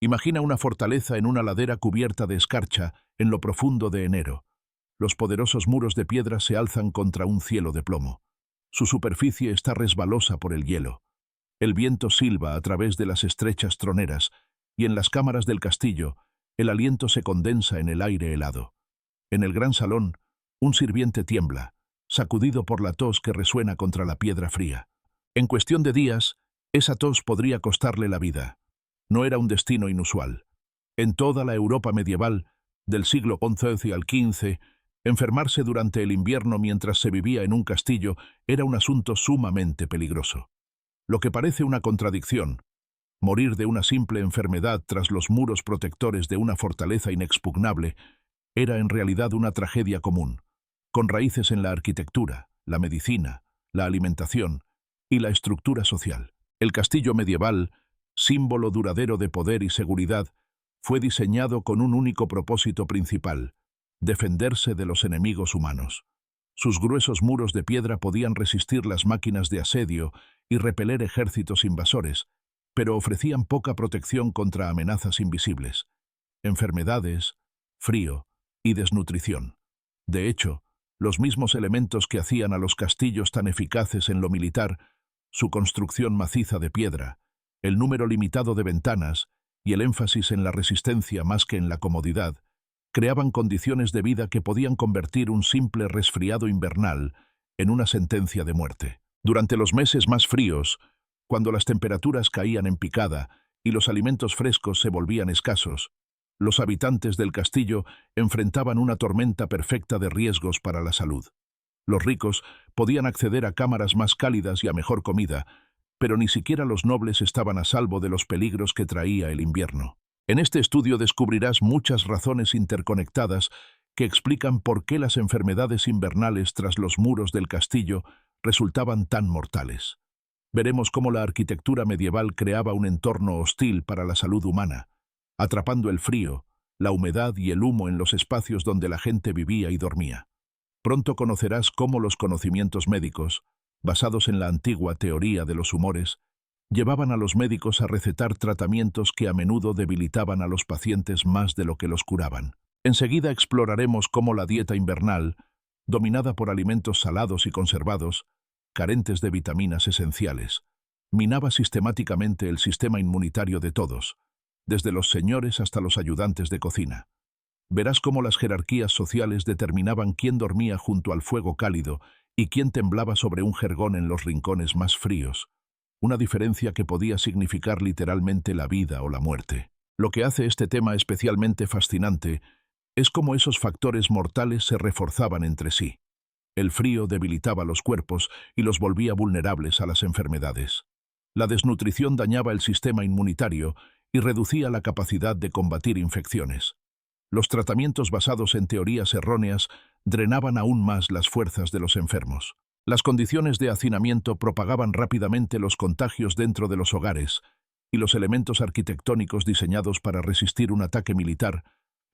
Imagina una fortaleza en una ladera cubierta de escarcha en lo profundo de enero. Los poderosos muros de piedra se alzan contra un cielo de plomo. Su superficie está resbalosa por el hielo. El viento silba a través de las estrechas troneras, y en las cámaras del castillo, el aliento se condensa en el aire helado. En el gran salón, un sirviente tiembla, sacudido por la tos que resuena contra la piedra fría. En cuestión de días, esa tos podría costarle la vida. No era un destino inusual. En toda la Europa medieval, del siglo XI al XV, enfermarse durante el invierno mientras se vivía en un castillo era un asunto sumamente peligroso. Lo que parece una contradicción, morir de una simple enfermedad tras los muros protectores de una fortaleza inexpugnable, era en realidad una tragedia común, con raíces en la arquitectura, la medicina, la alimentación y la estructura social. El castillo medieval, símbolo duradero de poder y seguridad, fue diseñado con un único propósito principal: defenderse de los enemigos humanos. Sus gruesos muros de piedra podían resistir las máquinas de asedio y repeler ejércitos invasores, pero ofrecían poca protección contra amenazas invisibles: enfermedades, frío y desnutrición. De hecho, los mismos elementos que hacían a los castillos tan eficaces en lo militar, su construcción maciza de piedra, el número limitado de ventanas y el énfasis en la resistencia más que en la comodidad, creaban condiciones de vida que podían convertir un simple resfriado invernal en una sentencia de muerte. Durante los meses más fríos, cuando las temperaturas caían en picada y los alimentos frescos se volvían escasos, los habitantes del castillo enfrentaban una tormenta perfecta de riesgos para la salud. Los ricos podían acceder a cámaras más cálidas y a mejor comida, pero ni siquiera los nobles estaban a salvo de los peligros que traía el invierno. En este estudio descubrirás muchas razones interconectadas que explican por qué las enfermedades invernales tras los muros del castillo resultaban tan mortales. Veremos cómo la arquitectura medieval creaba un entorno hostil para la salud humana, atrapando el frío, la humedad y el humo en los espacios donde la gente vivía y dormía. Pronto conocerás cómo los conocimientos médicos, basados en la antigua teoría de los humores, llevaban a los médicos a recetar tratamientos que a menudo debilitaban a los pacientes más de lo que los curaban. Enseguida exploraremos cómo la dieta invernal, dominada por alimentos salados y conservados, carentes de vitaminas esenciales, minaba sistemáticamente el sistema inmunitario de todos, desde los señores hasta los ayudantes de cocina. Verás cómo las jerarquías sociales determinaban quién dormía junto al fuego cálido y quién temblaba sobre un jergón en los rincones más fríos, una diferencia que podía significar literalmente la vida o la muerte. Lo que hace este tema especialmente fascinante es cómo esos factores mortales se reforzaban entre sí. El frío debilitaba los cuerpos y los volvía vulnerables a las enfermedades. La desnutrición dañaba el sistema inmunitario y reducía la capacidad de combatir infecciones. Los tratamientos basados en teorías erróneas drenaban aún más las fuerzas de los enfermos. Las condiciones de hacinamiento propagaban rápidamente los contagios dentro de los hogares, y los elementos arquitectónicos diseñados para resistir un ataque militar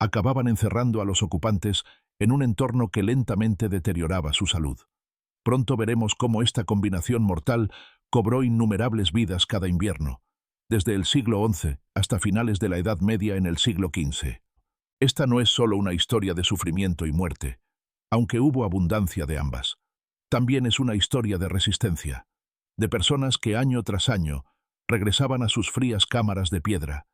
acababan encerrando a los ocupantes en un entorno que lentamente deterioraba su salud. Pronto veremos cómo esta combinación mortal cobró innumerables vidas cada invierno, desde el siglo XI hasta finales de la Edad Media en el siglo XV. Esta no es solo una historia de sufrimiento y muerte, aunque hubo abundancia de ambas. También es una historia de resistencia, de personas que año tras año regresaban a sus frías cámaras de piedra,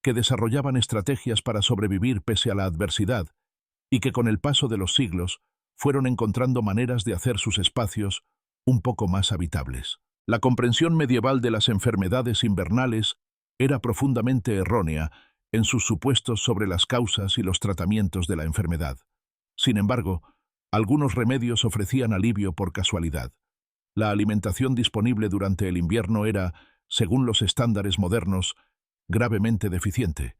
que desarrollaban estrategias para sobrevivir pese a la adversidad y que con el paso de los siglos fueron encontrando maneras de hacer sus espacios un poco más habitables. La comprensión medieval de las enfermedades invernales era profundamente errónea en sus supuestos sobre las causas y los tratamientos de la enfermedad. Sin embargo, algunos remedios ofrecían alivio por casualidad. La alimentación disponible durante el invierno era, según los estándares modernos, gravemente deficiente,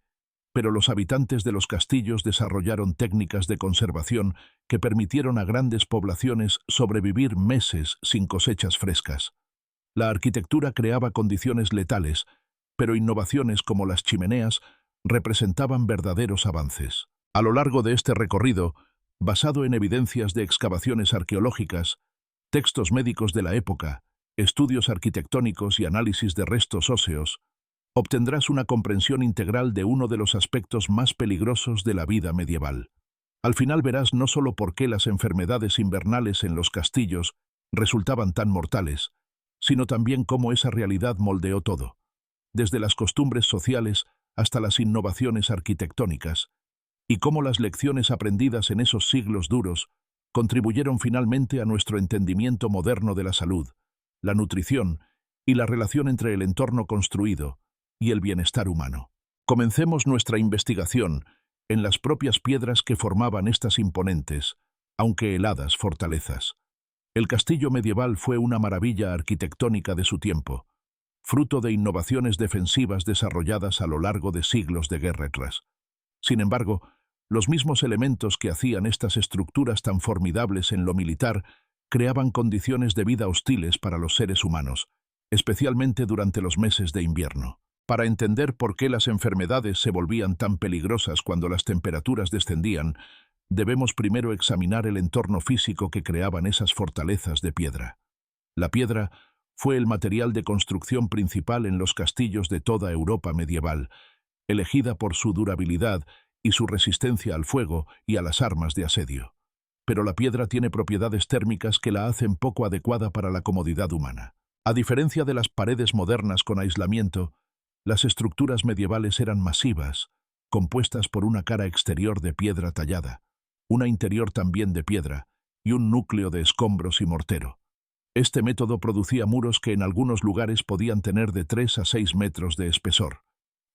pero los habitantes de los castillos desarrollaron técnicas de conservación que permitieron a grandes poblaciones sobrevivir meses sin cosechas frescas. La arquitectura creaba condiciones letales, pero innovaciones como las chimeneas representaban verdaderos avances. A lo largo de este recorrido, basado en evidencias de excavaciones arqueológicas, textos médicos de la época, estudios arquitectónicos y análisis de restos óseos, obtendrás una comprensión integral de uno de los aspectos más peligrosos de la vida medieval. Al final verás no solo por qué las enfermedades invernales en los castillos resultaban tan mortales, sino también cómo esa realidad moldeó todo, desde las costumbres sociales hasta las innovaciones arquitectónicas, y cómo las lecciones aprendidas en esos siglos duros contribuyeron finalmente a nuestro entendimiento moderno de la salud, la nutrición y la relación entre el entorno construido y el bienestar humano. Comencemos nuestra investigación en las propias piedras que formaban estas imponentes, aunque heladas fortalezas. El castillo medieval fue una maravilla arquitectónica de su tiempo, fruto de innovaciones defensivas desarrolladas a lo largo de siglos de guerras. Sin embargo, los mismos elementos que hacían estas estructuras tan formidables en lo militar creaban condiciones de vida hostiles para los seres humanos, especialmente durante los meses de invierno. Para entender por qué las enfermedades se volvían tan peligrosas cuando las temperaturas descendían, debemos primero examinar el entorno físico que creaban esas fortalezas de piedra. La piedra fue el material de construcción principal en los castillos de toda Europa medieval, elegida por su durabilidad y su resistencia al fuego y a las armas de asedio. Pero la piedra tiene propiedades térmicas que la hacen poco adecuada para la comodidad humana. A diferencia de las paredes modernas con aislamiento, las estructuras medievales eran masivas, compuestas por una cara exterior de piedra tallada, una interior también de piedra y un núcleo de escombros y mortero. Este método producía muros que en algunos lugares podían tener de 3 a 6 metros de espesor.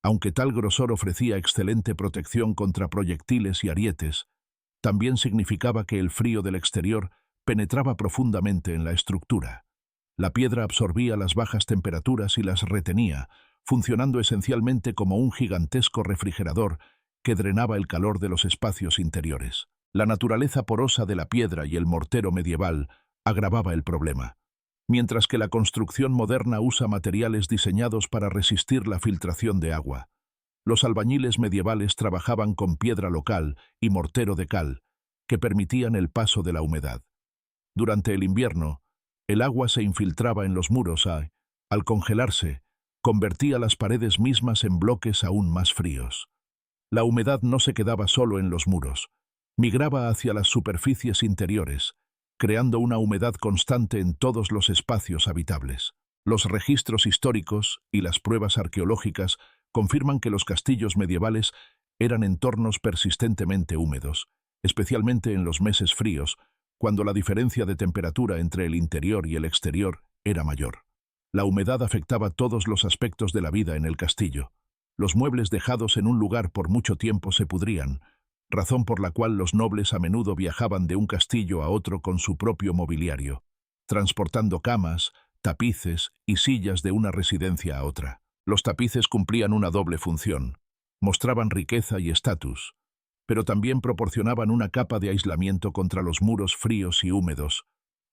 Aunque tal grosor ofrecía excelente protección contra proyectiles y arietes, también significaba que el frío del exterior penetraba profundamente en la estructura. La piedra absorbía las bajas temperaturas y las retenía, funcionando esencialmente como un gigantesco refrigerador que drenaba el calor de los espacios interiores. La naturaleza porosa de la piedra y el mortero medieval agravaba el problema. Mientras que la construcción moderna usa materiales diseñados para resistir la filtración de agua, los albañiles medievales trabajaban con piedra local y mortero de cal, que permitían el paso de la humedad. Durante el invierno, el agua se infiltraba en los muros y, al congelarse, convertía las paredes mismas en bloques aún más fríos. La humedad no se quedaba solo en los muros, migraba hacia las superficies interiores, creando una humedad constante en todos los espacios habitables. Los registros históricos y las pruebas arqueológicas confirman que los castillos medievales eran entornos persistentemente húmedos, especialmente en los meses fríos, cuando la diferencia de temperatura entre el interior y el exterior era mayor. La humedad afectaba todos los aspectos de la vida en el castillo. Los muebles dejados en un lugar por mucho tiempo se pudrían, razón por la cual los nobles a menudo viajaban de un castillo a otro con su propio mobiliario, transportando camas, tapices y sillas de una residencia a otra. Los tapices cumplían una doble función. Mostraban riqueza y estatus, pero también proporcionaban una capa de aislamiento contra los muros fríos y húmedos,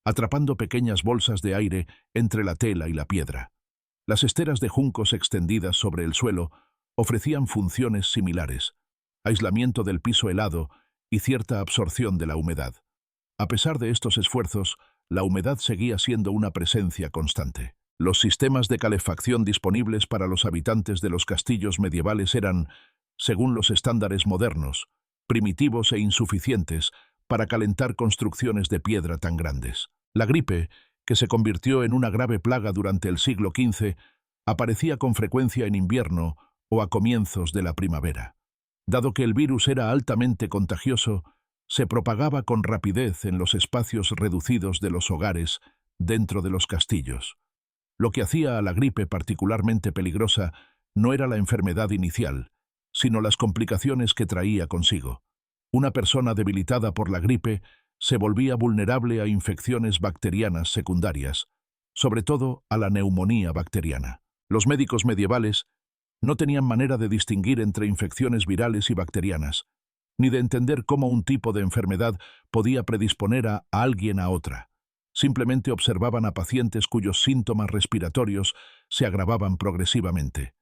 atrapando pequeñas bolsas de aire entre la tela y la piedra. Las esteras de juncos extendidas sobre el suelo ofrecían funciones similares: aislamiento del piso helado y cierta absorción de la humedad. A pesar de estos esfuerzos, la humedad seguía siendo una presencia constante. Los sistemas de calefacción disponibles para los habitantes de los castillos medievales eran, según los estándares modernos, primitivos e insuficientes para calentar construcciones de piedra tan grandes. La gripe, que se convirtió en una grave plaga durante el siglo XV, aparecía con frecuencia en invierno o a comienzos de la primavera. Dado que el virus era altamente contagioso, se propagaba con rapidez en los espacios reducidos de los hogares dentro de los castillos. Lo que hacía a la gripe particularmente peligrosa no era la enfermedad inicial, sino las complicaciones que traía consigo. Una persona debilitada por la gripe se volvía vulnerable a infecciones bacterianas secundarias, sobre todo a la neumonía bacteriana. Los médicos medievales no tenían manera de distinguir entre infecciones virales y bacterianas, ni de entender cómo un tipo de enfermedad podía predisponer a alguien a otra. Simplemente observaban a pacientes cuyos síntomas respiratorios se agravaban progresivamente.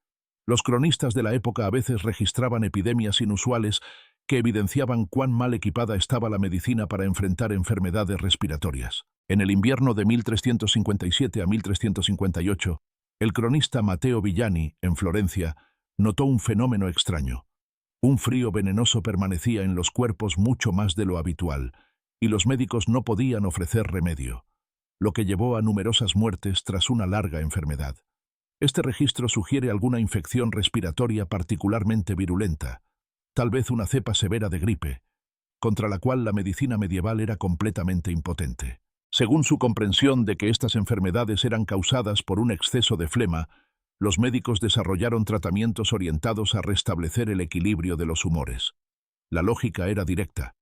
Los cronistas de la época a veces registraban epidemias inusuales que evidenciaban cuán mal equipada estaba la medicina para enfrentar enfermedades respiratorias. En el invierno de 1357 a 1358, El cronista Matteo Villani, en Florencia, notó un fenómeno extraño. Un frío venenoso permanecía en los cuerpos mucho más de lo habitual, y los médicos no podían ofrecer remedio, lo que llevó a numerosas muertes tras una larga enfermedad. Este registro sugiere alguna infección respiratoria particularmente virulenta, tal vez una cepa severa de gripe, contra la cual la medicina medieval era completamente impotente. Según su comprensión de que estas enfermedades eran causadas por un exceso de flema, los médicos desarrollaron tratamientos orientados a restablecer el equilibrio de los humores. La lógica era directa.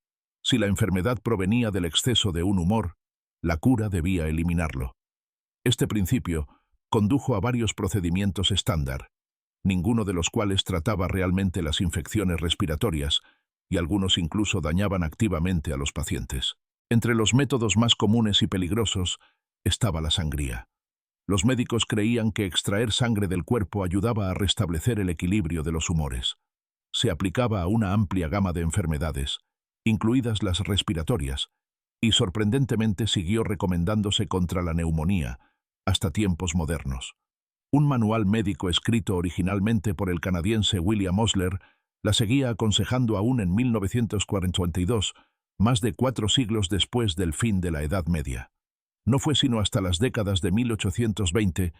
Si la enfermedad provenía del exceso de un humor, la cura debía eliminarlo. Este principio condujo a varios procedimientos estándar, ninguno de los cuales trataba realmente las infecciones respiratorias, y algunos incluso dañaban activamente a los pacientes. Entre los métodos más comunes y peligrosos estaba la sangría. Los médicos creían que extraer sangre del cuerpo ayudaba a restablecer el equilibrio de los humores. Se aplicaba a una amplia gama de enfermedades, incluidas las respiratorias, y sorprendentemente siguió recomendándose contra la neumonía hasta tiempos modernos. Un manual médico escrito originalmente por el canadiense William Osler la seguía aconsejando aún en 1942, más de 4 siglos después del fin de la Edad Media. No fue sino hasta las décadas de 1820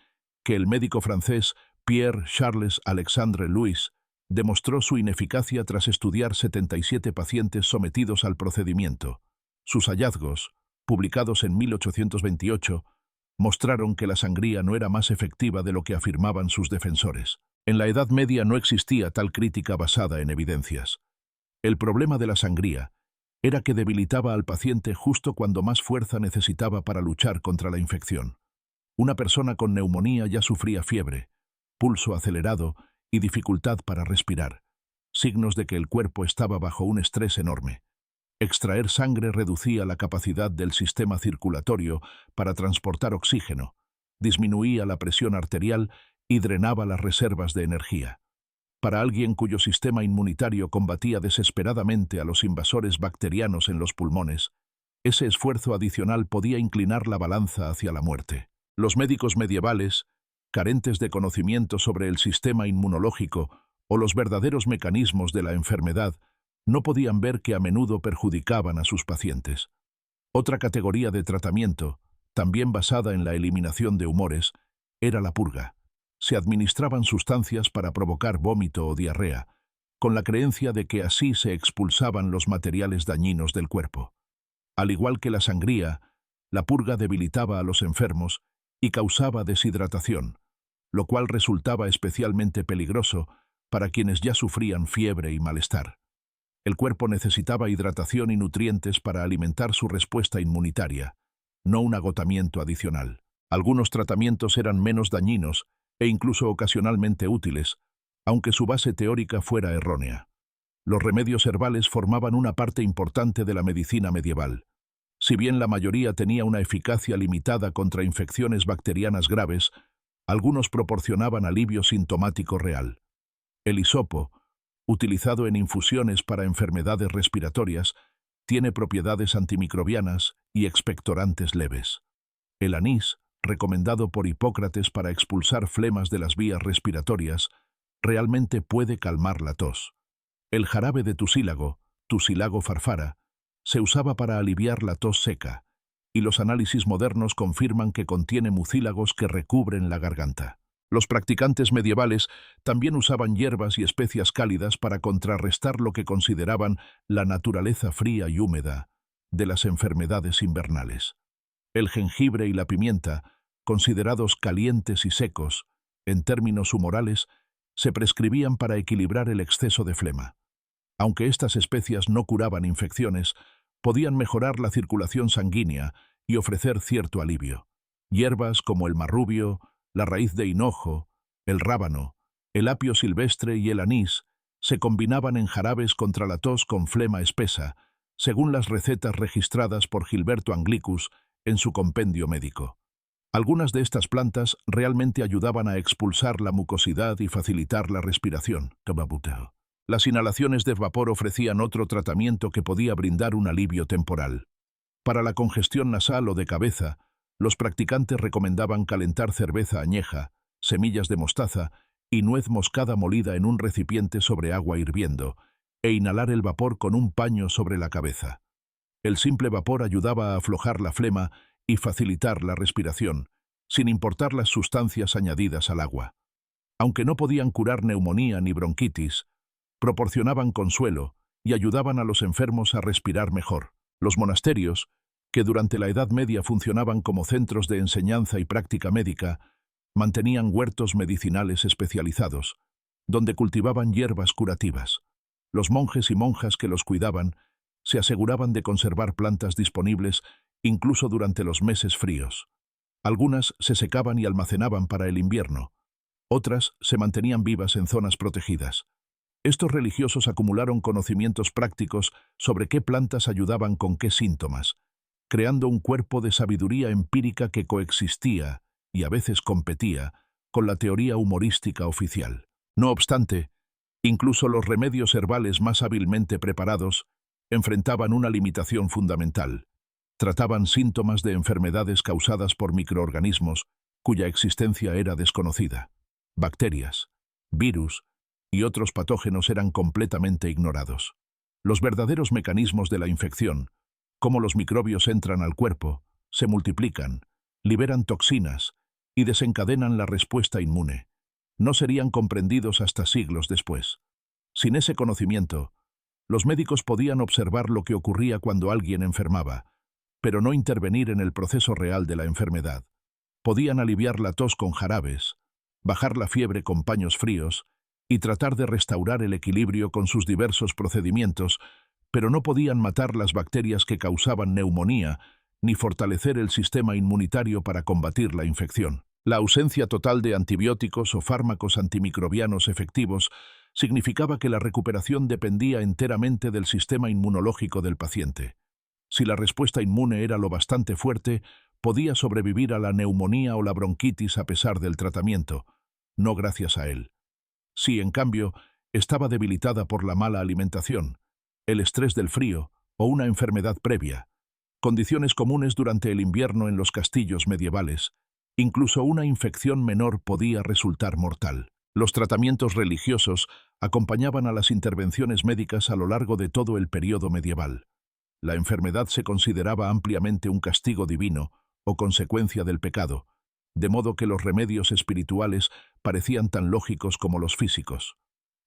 que el médico francés Pierre Charles Alexandre Louis demostró su ineficacia tras estudiar 77 pacientes sometidos al procedimiento. Sus hallazgos, publicados en 1828, mostraron que la sangría no era más efectiva de lo que afirmaban sus defensores. En la Edad Media no existía tal crítica basada en evidencias. El problema de la sangría era que debilitaba al paciente justo cuando más fuerza necesitaba para luchar contra la infección. Una persona con neumonía ya sufría fiebre, pulso acelerado y dificultad para respirar, signos de que el cuerpo estaba bajo un estrés enorme. Extraer sangre reducía la capacidad del sistema circulatorio para transportar oxígeno, disminuía la presión arterial y drenaba las reservas de energía. Para alguien cuyo sistema inmunitario combatía desesperadamente a los invasores bacterianos en los pulmones, ese esfuerzo adicional podía inclinar la balanza hacia la muerte. Los médicos medievales, carentes de conocimiento sobre el sistema inmunológico o los verdaderos mecanismos de la enfermedad, no podían ver que a menudo perjudicaban a sus pacientes. Otra categoría de tratamiento, también basada en la eliminación de humores, era la purga. Se administraban sustancias para provocar vómito o diarrea, con la creencia de que así se expulsaban los materiales dañinos del cuerpo. Al igual que la sangría, la purga debilitaba a los enfermos y causaba deshidratación, lo cual resultaba especialmente peligroso para quienes ya sufrían fiebre y malestar. El cuerpo necesitaba hidratación y nutrientes para alimentar su respuesta inmunitaria, no un agotamiento adicional. Algunos tratamientos eran menos dañinos e incluso ocasionalmente útiles, aunque su base teórica fuera errónea. Los remedios herbales formaban una parte importante de la medicina medieval. Si bien la mayoría tenía una eficacia limitada contra infecciones bacterianas graves, algunos proporcionaban alivio sintomático real. El hisopo, utilizado en infusiones para enfermedades respiratorias, tiene propiedades antimicrobianas y expectorantes leves. El anís, recomendado por Hipócrates para expulsar flemas de las vías respiratorias, realmente puede calmar la tos. El jarabe de Tussilago farfara, se usaba para aliviar la tos seca, y los análisis modernos confirman que contiene mucílagos que recubren la garganta. Los practicantes medievales también usaban hierbas y especias cálidas para contrarrestar lo que consideraban la naturaleza fría y húmeda de las enfermedades invernales. El jengibre y la pimienta, considerados calientes y secos, en términos humorales, se prescribían para equilibrar el exceso de flema. Aunque estas especias no curaban infecciones, podían mejorar la circulación sanguínea y ofrecer cierto alivio. Hierbas como el marrubio, la raíz de hinojo, el rábano, el apio silvestre y el anís se combinaban en jarabes contra la tos con flema espesa, según las recetas registradas por Gilberto Anglicus en su compendio médico. Algunas de estas plantas realmente ayudaban a expulsar la mucosidad y facilitar la respiración. Las inhalaciones de vapor ofrecían otro tratamiento que podía brindar un alivio temporal. Para la congestión nasal o de cabeza, los practicantes recomendaban calentar cerveza añeja, semillas de mostaza y nuez moscada molida en un recipiente sobre agua hirviendo, e inhalar el vapor con un paño sobre la cabeza. El simple vapor ayudaba a aflojar la flema y facilitar la respiración, sin importar las sustancias añadidas al agua. Aunque no podían curar neumonía ni bronquitis, proporcionaban consuelo y ayudaban a los enfermos a respirar mejor. Los monasterios, que durante la Edad Media funcionaban como centros de enseñanza y práctica médica, mantenían huertos medicinales especializados, donde cultivaban hierbas curativas. Los monjes y monjas que los cuidaban se aseguraban de conservar plantas disponibles incluso durante los meses fríos. Algunas se secaban y almacenaban para el invierno, otras se mantenían vivas en zonas protegidas. Estos religiosos acumularon conocimientos prácticos sobre qué plantas ayudaban con qué síntomas, creando un cuerpo de sabiduría empírica que coexistía, y a veces competía, con la teoría humorística oficial. No obstante, incluso los remedios herbales más hábilmente preparados enfrentaban una limitación fundamental. Trataban síntomas de enfermedades causadas por microorganismos cuya existencia era desconocida. Bacterias, virus y otros patógenos eran completamente ignorados. Los verdaderos mecanismos de la infección, cómo los microbios entran al cuerpo, se multiplican, liberan toxinas y desencadenan la respuesta inmune, no serían comprendidos hasta siglos después. Sin ese conocimiento, los médicos podían observar lo que ocurría cuando alguien enfermaba, pero no intervenir en el proceso real de la enfermedad. Podían aliviar la tos con jarabes, bajar la fiebre con paños fríos y tratar de restaurar el equilibrio con sus diversos procedimientos, pero no podían matar las bacterias que causaban neumonía ni fortalecer el sistema inmunitario para combatir la infección. La ausencia total de antibióticos o fármacos antimicrobianos efectivos significaba que la recuperación dependía enteramente del sistema inmunológico del paciente. Si la respuesta inmune era lo bastante fuerte, podía sobrevivir a la neumonía o la bronquitis a pesar del tratamiento, no gracias a él. Si, en cambio, estaba debilitada por la mala alimentación, el estrés del frío o una enfermedad previa, condiciones comunes durante el invierno en los castillos medievales, incluso una infección menor podía resultar mortal. Los tratamientos religiosos acompañaban a las intervenciones médicas a lo largo de todo el período medieval. La enfermedad se consideraba ampliamente un castigo divino o consecuencia del pecado, de modo que los remedios espirituales parecían tan lógicos como los físicos.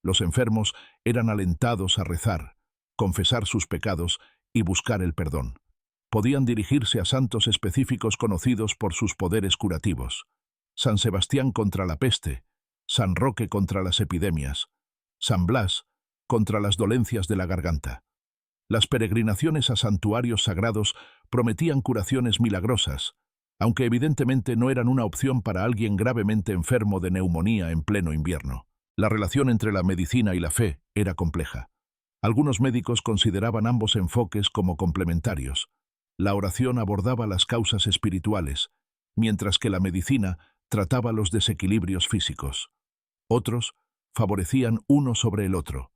Los enfermos eran alentados a rezar, confesar sus pecados y buscar el perdón. Podían dirigirse a santos específicos conocidos por sus poderes curativos. San Sebastián contra la peste, San Roque contra las epidemias, San Blas contra las dolencias de la garganta. Las peregrinaciones a santuarios sagrados prometían curaciones milagrosas, aunque evidentemente no eran una opción para alguien gravemente enfermo de neumonía en pleno invierno. La relación entre la medicina y la fe era compleja. Algunos médicos consideraban ambos enfoques como complementarios. La oración abordaba las causas espirituales, mientras que la medicina trataba los desequilibrios físicos. Otros favorecían uno sobre el otro.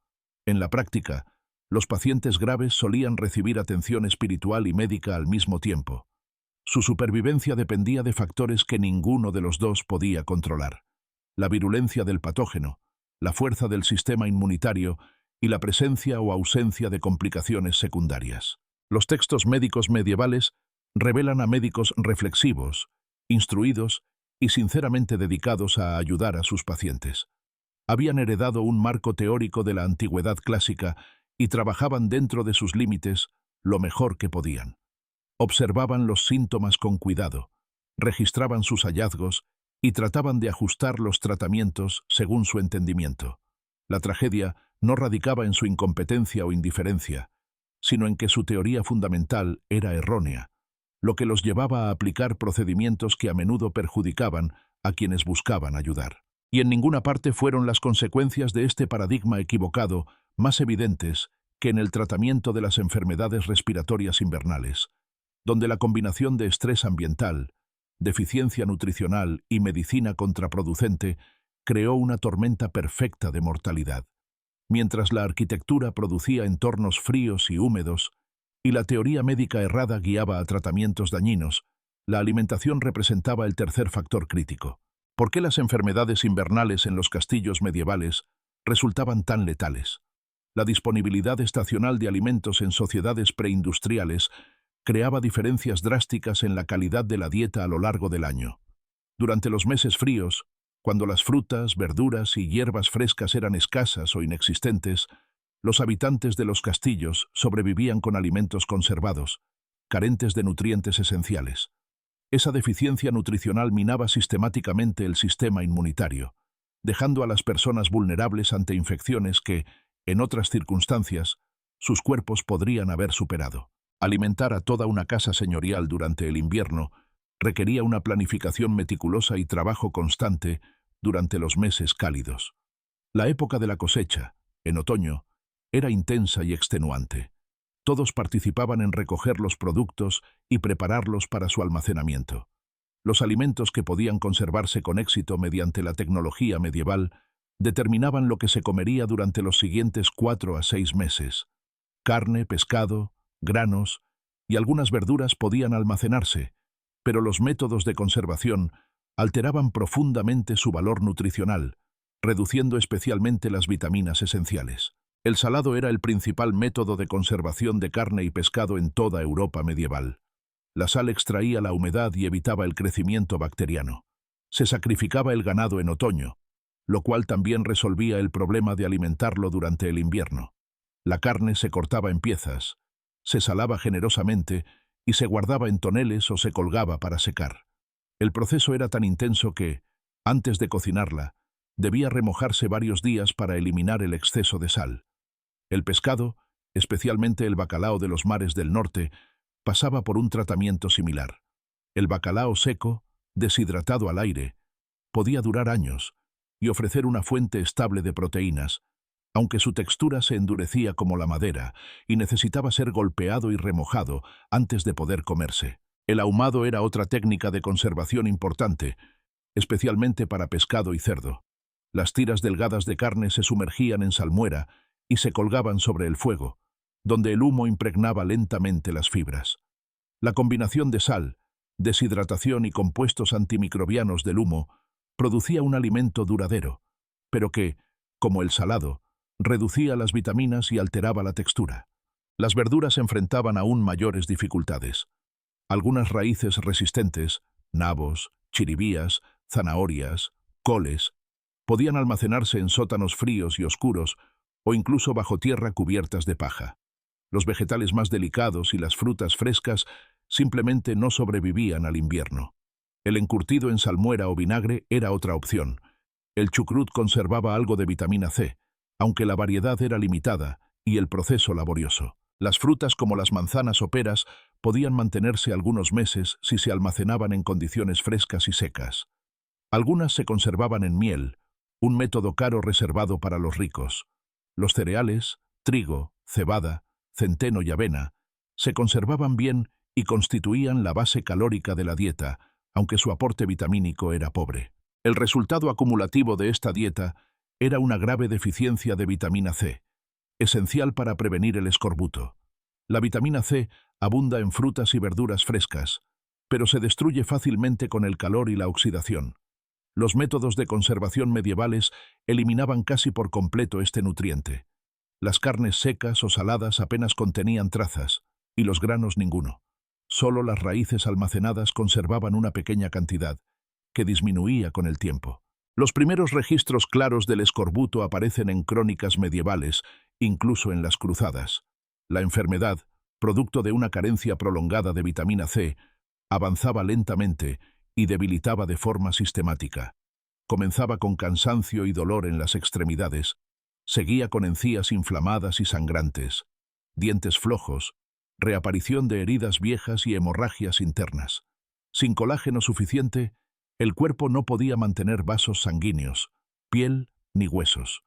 En la práctica, los pacientes graves solían recibir atención espiritual y médica al mismo tiempo. Su supervivencia dependía de factores que ninguno de los dos podía controlar: la virulencia del patógeno, la fuerza del sistema inmunitario y la presencia o ausencia de complicaciones secundarias. Los textos médicos medievales revelan a médicos reflexivos, instruidos y sinceramente dedicados a ayudar a sus pacientes. Habían heredado un marco teórico de la antigüedad clásica y trabajaban dentro de sus límites lo mejor que podían. Observaban los síntomas con cuidado, registraban sus hallazgos y trataban de ajustar los tratamientos según su entendimiento. La tragedia no radicaba en su incompetencia o indiferencia, sino en que su teoría fundamental era errónea, lo que los llevaba a aplicar procedimientos que a menudo perjudicaban a quienes buscaban ayudar. Y en ninguna parte fueron las consecuencias de este paradigma equivocado más evidentes que en el tratamiento de las enfermedades respiratorias invernales, donde la combinación de estrés ambiental, deficiencia nutricional y medicina contraproducente creó una tormenta perfecta de mortalidad. Mientras la arquitectura producía entornos fríos y húmedos, y la teoría médica errada guiaba a tratamientos dañinos, la alimentación representaba el tercer factor crítico. ¿Por qué las enfermedades invernales en los castillos medievales resultaban tan letales? La disponibilidad estacional de alimentos en sociedades preindustriales creaba diferencias drásticas en la calidad de la dieta a lo largo del año. Durante los meses fríos, cuando las frutas, verduras y hierbas frescas eran escasas o inexistentes, los habitantes de los castillos sobrevivían con alimentos conservados, carentes de nutrientes esenciales. Esa deficiencia nutricional minaba sistemáticamente el sistema inmunitario, dejando a las personas vulnerables ante infecciones que, en otras circunstancias, sus cuerpos podrían haber superado. Alimentar a toda una casa señorial durante el invierno requería una planificación meticulosa y trabajo constante durante los meses cálidos. La época de la cosecha, en otoño, era intensa y extenuante. Todos participaban en recoger los productos y prepararlos para su almacenamiento. Los alimentos que podían conservarse con éxito mediante la tecnología medieval determinaban lo que se comería durante los siguientes 4 a 6 meses. Carne, pescado, granos y algunas verduras podían almacenarse, pero los métodos de conservación alteraban profundamente su valor nutricional, reduciendo especialmente las vitaminas esenciales. El salado era el principal método de conservación de carne y pescado en toda Europa medieval. La sal extraía la humedad y evitaba el crecimiento bacteriano. Se sacrificaba el ganado en otoño, lo cual también resolvía el problema de alimentarlo durante el invierno. La carne se cortaba en piezas, se salaba generosamente y se guardaba en toneles o se colgaba para secar. El proceso era tan intenso que, antes de cocinarla, debía remojarse varios días para eliminar el exceso de sal. El pescado, especialmente el bacalao de los mares del norte, pasaba por un tratamiento similar. El bacalao seco, deshidratado al aire, podía durar años y ofrecer una fuente estable de proteínas, aunque su textura se endurecía como la madera y necesitaba ser golpeado y remojado antes de poder comerse. El ahumado era otra técnica de conservación importante, especialmente para pescado y cerdo. Las tiras delgadas de carne se sumergían en salmuera y se colgaban sobre el fuego, donde el humo impregnaba lentamente las fibras. La combinación de sal, deshidratación y compuestos antimicrobianos del humo producía un alimento duradero, pero que, como el salado, reducía las vitaminas y alteraba la textura. Las verduras enfrentaban aún mayores dificultades. Algunas raíces resistentes, nabos, chiribías, zanahorias, coles, podían almacenarse en sótanos fríos y oscuros o incluso bajo tierra cubiertas de paja. Los vegetales más delicados y las frutas frescas simplemente no sobrevivían al invierno. El encurtido en salmuera o vinagre era otra opción. El chucrut conservaba algo de vitamina C, aunque la variedad era limitada y el proceso laborioso. Las frutas como las manzanas o peras podían mantenerse algunos meses si se almacenaban en condiciones frescas y secas. Algunas se conservaban en miel, un método caro reservado para los ricos. Los cereales, trigo, cebada, centeno y avena, se conservaban bien y constituían la base calórica de la dieta, aunque su aporte vitamínico era pobre. El resultado acumulativo de esta dieta era una grave deficiencia de vitamina C, esencial para prevenir el escorbuto. La vitamina C abunda en frutas y verduras frescas, pero se destruye fácilmente con el calor y la oxidación. Los métodos de conservación medievales eliminaban casi por completo este nutriente. Las carnes secas o saladas apenas contenían trazas, y los granos ninguno. Solo las raíces almacenadas conservaban una pequeña cantidad, que disminuía con el tiempo. Los primeros registros claros del escorbuto aparecen en crónicas medievales, incluso en las cruzadas. La enfermedad, producto de una carencia prolongada de vitamina C, avanzaba lentamente y debilitaba de forma sistemática. Comenzaba con cansancio y dolor en las extremidades, seguía con encías inflamadas y sangrantes, dientes flojos, reaparición de heridas viejas y hemorragias internas. Sin colágeno suficiente, el cuerpo no podía mantener vasos sanguíneos, piel ni huesos.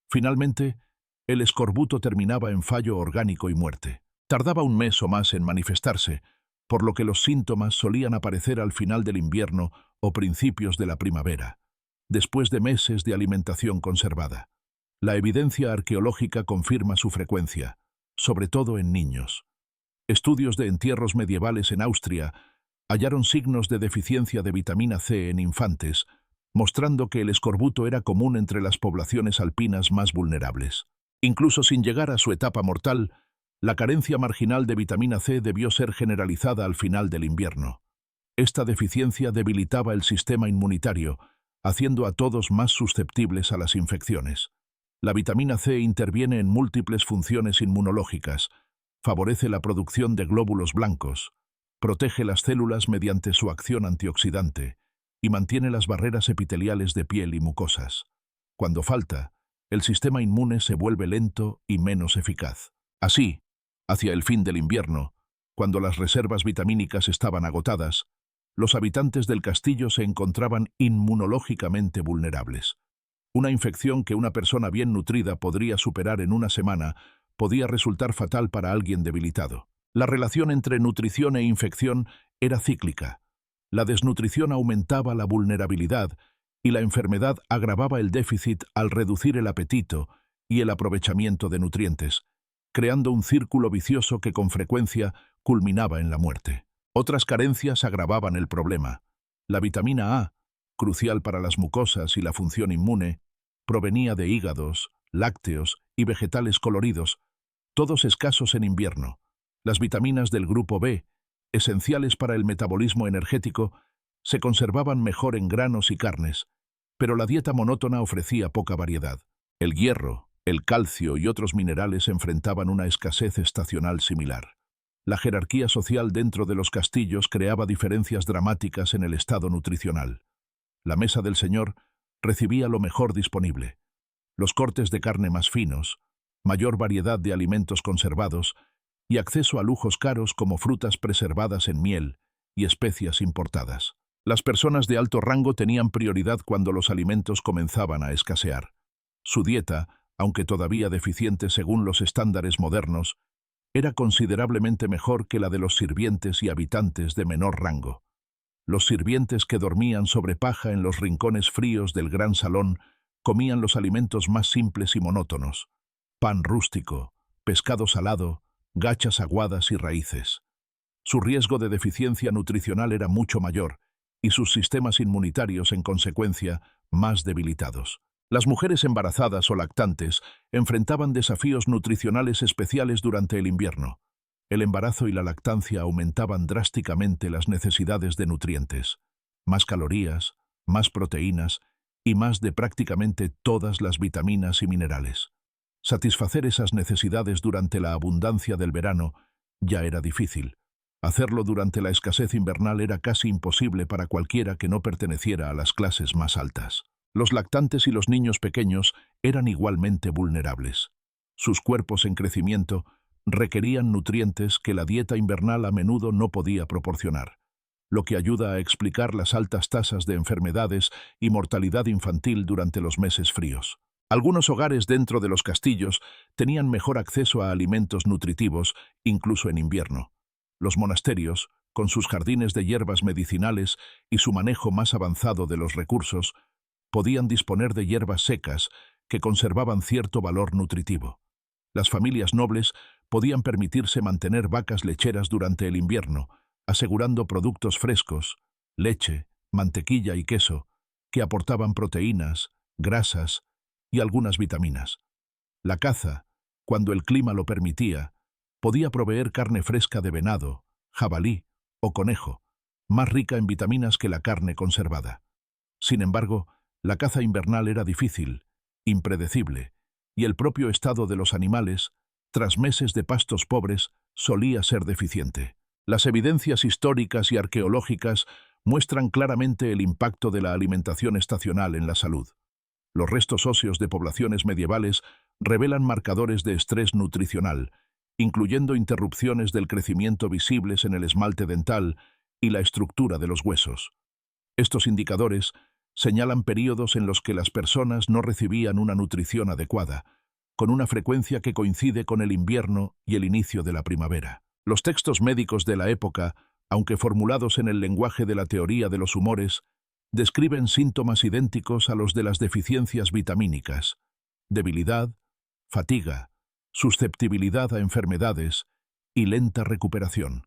Finalmente, el escorbuto terminaba en fallo orgánico y muerte. Tardaba un mes o más en manifestarse, por lo que los síntomas solían aparecer al final del invierno o principios de la primavera, después de meses de alimentación conservada. La evidencia arqueológica confirma su frecuencia, sobre todo en niños. Estudios de entierros medievales en Austria hallaron signos de deficiencia de vitamina C en infantes, mostrando que el escorbuto era común entre las poblaciones alpinas más vulnerables. Incluso sin llegar a su etapa mortal, la carencia marginal de vitamina C debió ser generalizada al final del invierno. Esta deficiencia debilitaba el sistema inmunitario, haciendo a todos más susceptibles a las infecciones. La vitamina C interviene en múltiples funciones inmunológicas, favorece la producción de glóbulos blancos, protege las células mediante su acción antioxidante y mantiene las barreras epiteliales de piel y mucosas. Cuando falta, el sistema inmune se vuelve lento y menos eficaz. Así, hacia el fin del invierno, cuando las reservas vitamínicas estaban agotadas, los habitantes del castillo se encontraban inmunológicamente vulnerables. Una infección que una persona bien nutrida podría superar en una semana podía resultar fatal para alguien debilitado. La relación entre nutrición e infección era cíclica. La desnutrición aumentaba la vulnerabilidad y la enfermedad agravaba el déficit al reducir el apetito y el aprovechamiento de nutrientes, creando un círculo vicioso que con frecuencia culminaba en la muerte. Otras carencias agravaban el problema. La vitamina A, crucial para las mucosas y la función inmune, provenía de hígados, lácteos y vegetales coloridos, todos escasos en invierno. Las vitaminas del grupo B, esenciales para el metabolismo energético, se conservaban mejor en granos y carnes, pero la dieta monótona ofrecía poca variedad. El hierro, el calcio y otros minerales enfrentaban una escasez estacional similar. La jerarquía social dentro de los castillos creaba diferencias dramáticas en el estado nutricional. La mesa del señor recibía lo mejor disponible: los cortes de carne más finos, mayor variedad de alimentos conservados y acceso a lujos caros como frutas preservadas en miel y especias importadas. Las personas de alto rango tenían prioridad cuando los alimentos comenzaban a escasear. Su dieta, aunque todavía deficiente según los estándares modernos, era considerablemente mejor que la de los sirvientes y habitantes de menor rango. Los sirvientes que dormían sobre paja en los rincones fríos del gran salón comían los alimentos más simples y monótonos: pan rústico, pescado salado, gachas aguadas y raíces. Su riesgo de deficiencia nutricional era mucho mayor, y sus sistemas inmunitarios, en consecuencia, más debilitados. Las mujeres embarazadas o lactantes enfrentaban desafíos nutricionales especiales durante el invierno. El embarazo y la lactancia aumentaban drásticamente las necesidades de nutrientes: más calorías, más proteínas y más de prácticamente todas las vitaminas y minerales. Satisfacer esas necesidades durante la abundancia del verano ya era difícil. Hacerlo durante la escasez invernal era casi imposible para cualquiera que no perteneciera a las clases más altas. Los lactantes y los niños pequeños eran igualmente vulnerables. Sus cuerpos en crecimiento requerían nutrientes que la dieta invernal a menudo no podía proporcionar, lo que ayuda a explicar las altas tasas de enfermedades y mortalidad infantil durante los meses fríos. Algunos hogares dentro de los castillos tenían mejor acceso a alimentos nutritivos, incluso en invierno. Los monasterios, con sus jardines de hierbas medicinales y su manejo más avanzado de los recursos, podían disponer de hierbas secas que conservaban cierto valor nutritivo. Las familias nobles podían permitirse mantener vacas lecheras durante el invierno, asegurando productos frescos, leche, mantequilla y queso, que aportaban proteínas, grasas y algunas vitaminas. La caza, cuando el clima lo permitía, podía proveer carne fresca de venado, jabalí o conejo, más rica en vitaminas que la carne conservada. Sin embargo, la caza invernal era difícil, impredecible, y el propio estado de los animales, tras meses de pastos pobres, solía ser deficiente. Las evidencias históricas y arqueológicas muestran claramente el impacto de la alimentación estacional en la salud. Los restos óseos de poblaciones medievales revelan marcadores de estrés nutricional, incluyendo interrupciones del crecimiento visibles en el esmalte dental y la estructura de los huesos. Estos indicadores señalan períodos en los que las personas no recibían una nutrición adecuada, con una frecuencia que coincide con el invierno y el inicio de la primavera. Los textos médicos de la época, aunque formulados en el lenguaje de la teoría de los humores, describen síntomas idénticos a los de las deficiencias vitamínicas: debilidad, fatiga, susceptibilidad a enfermedades y lenta recuperación.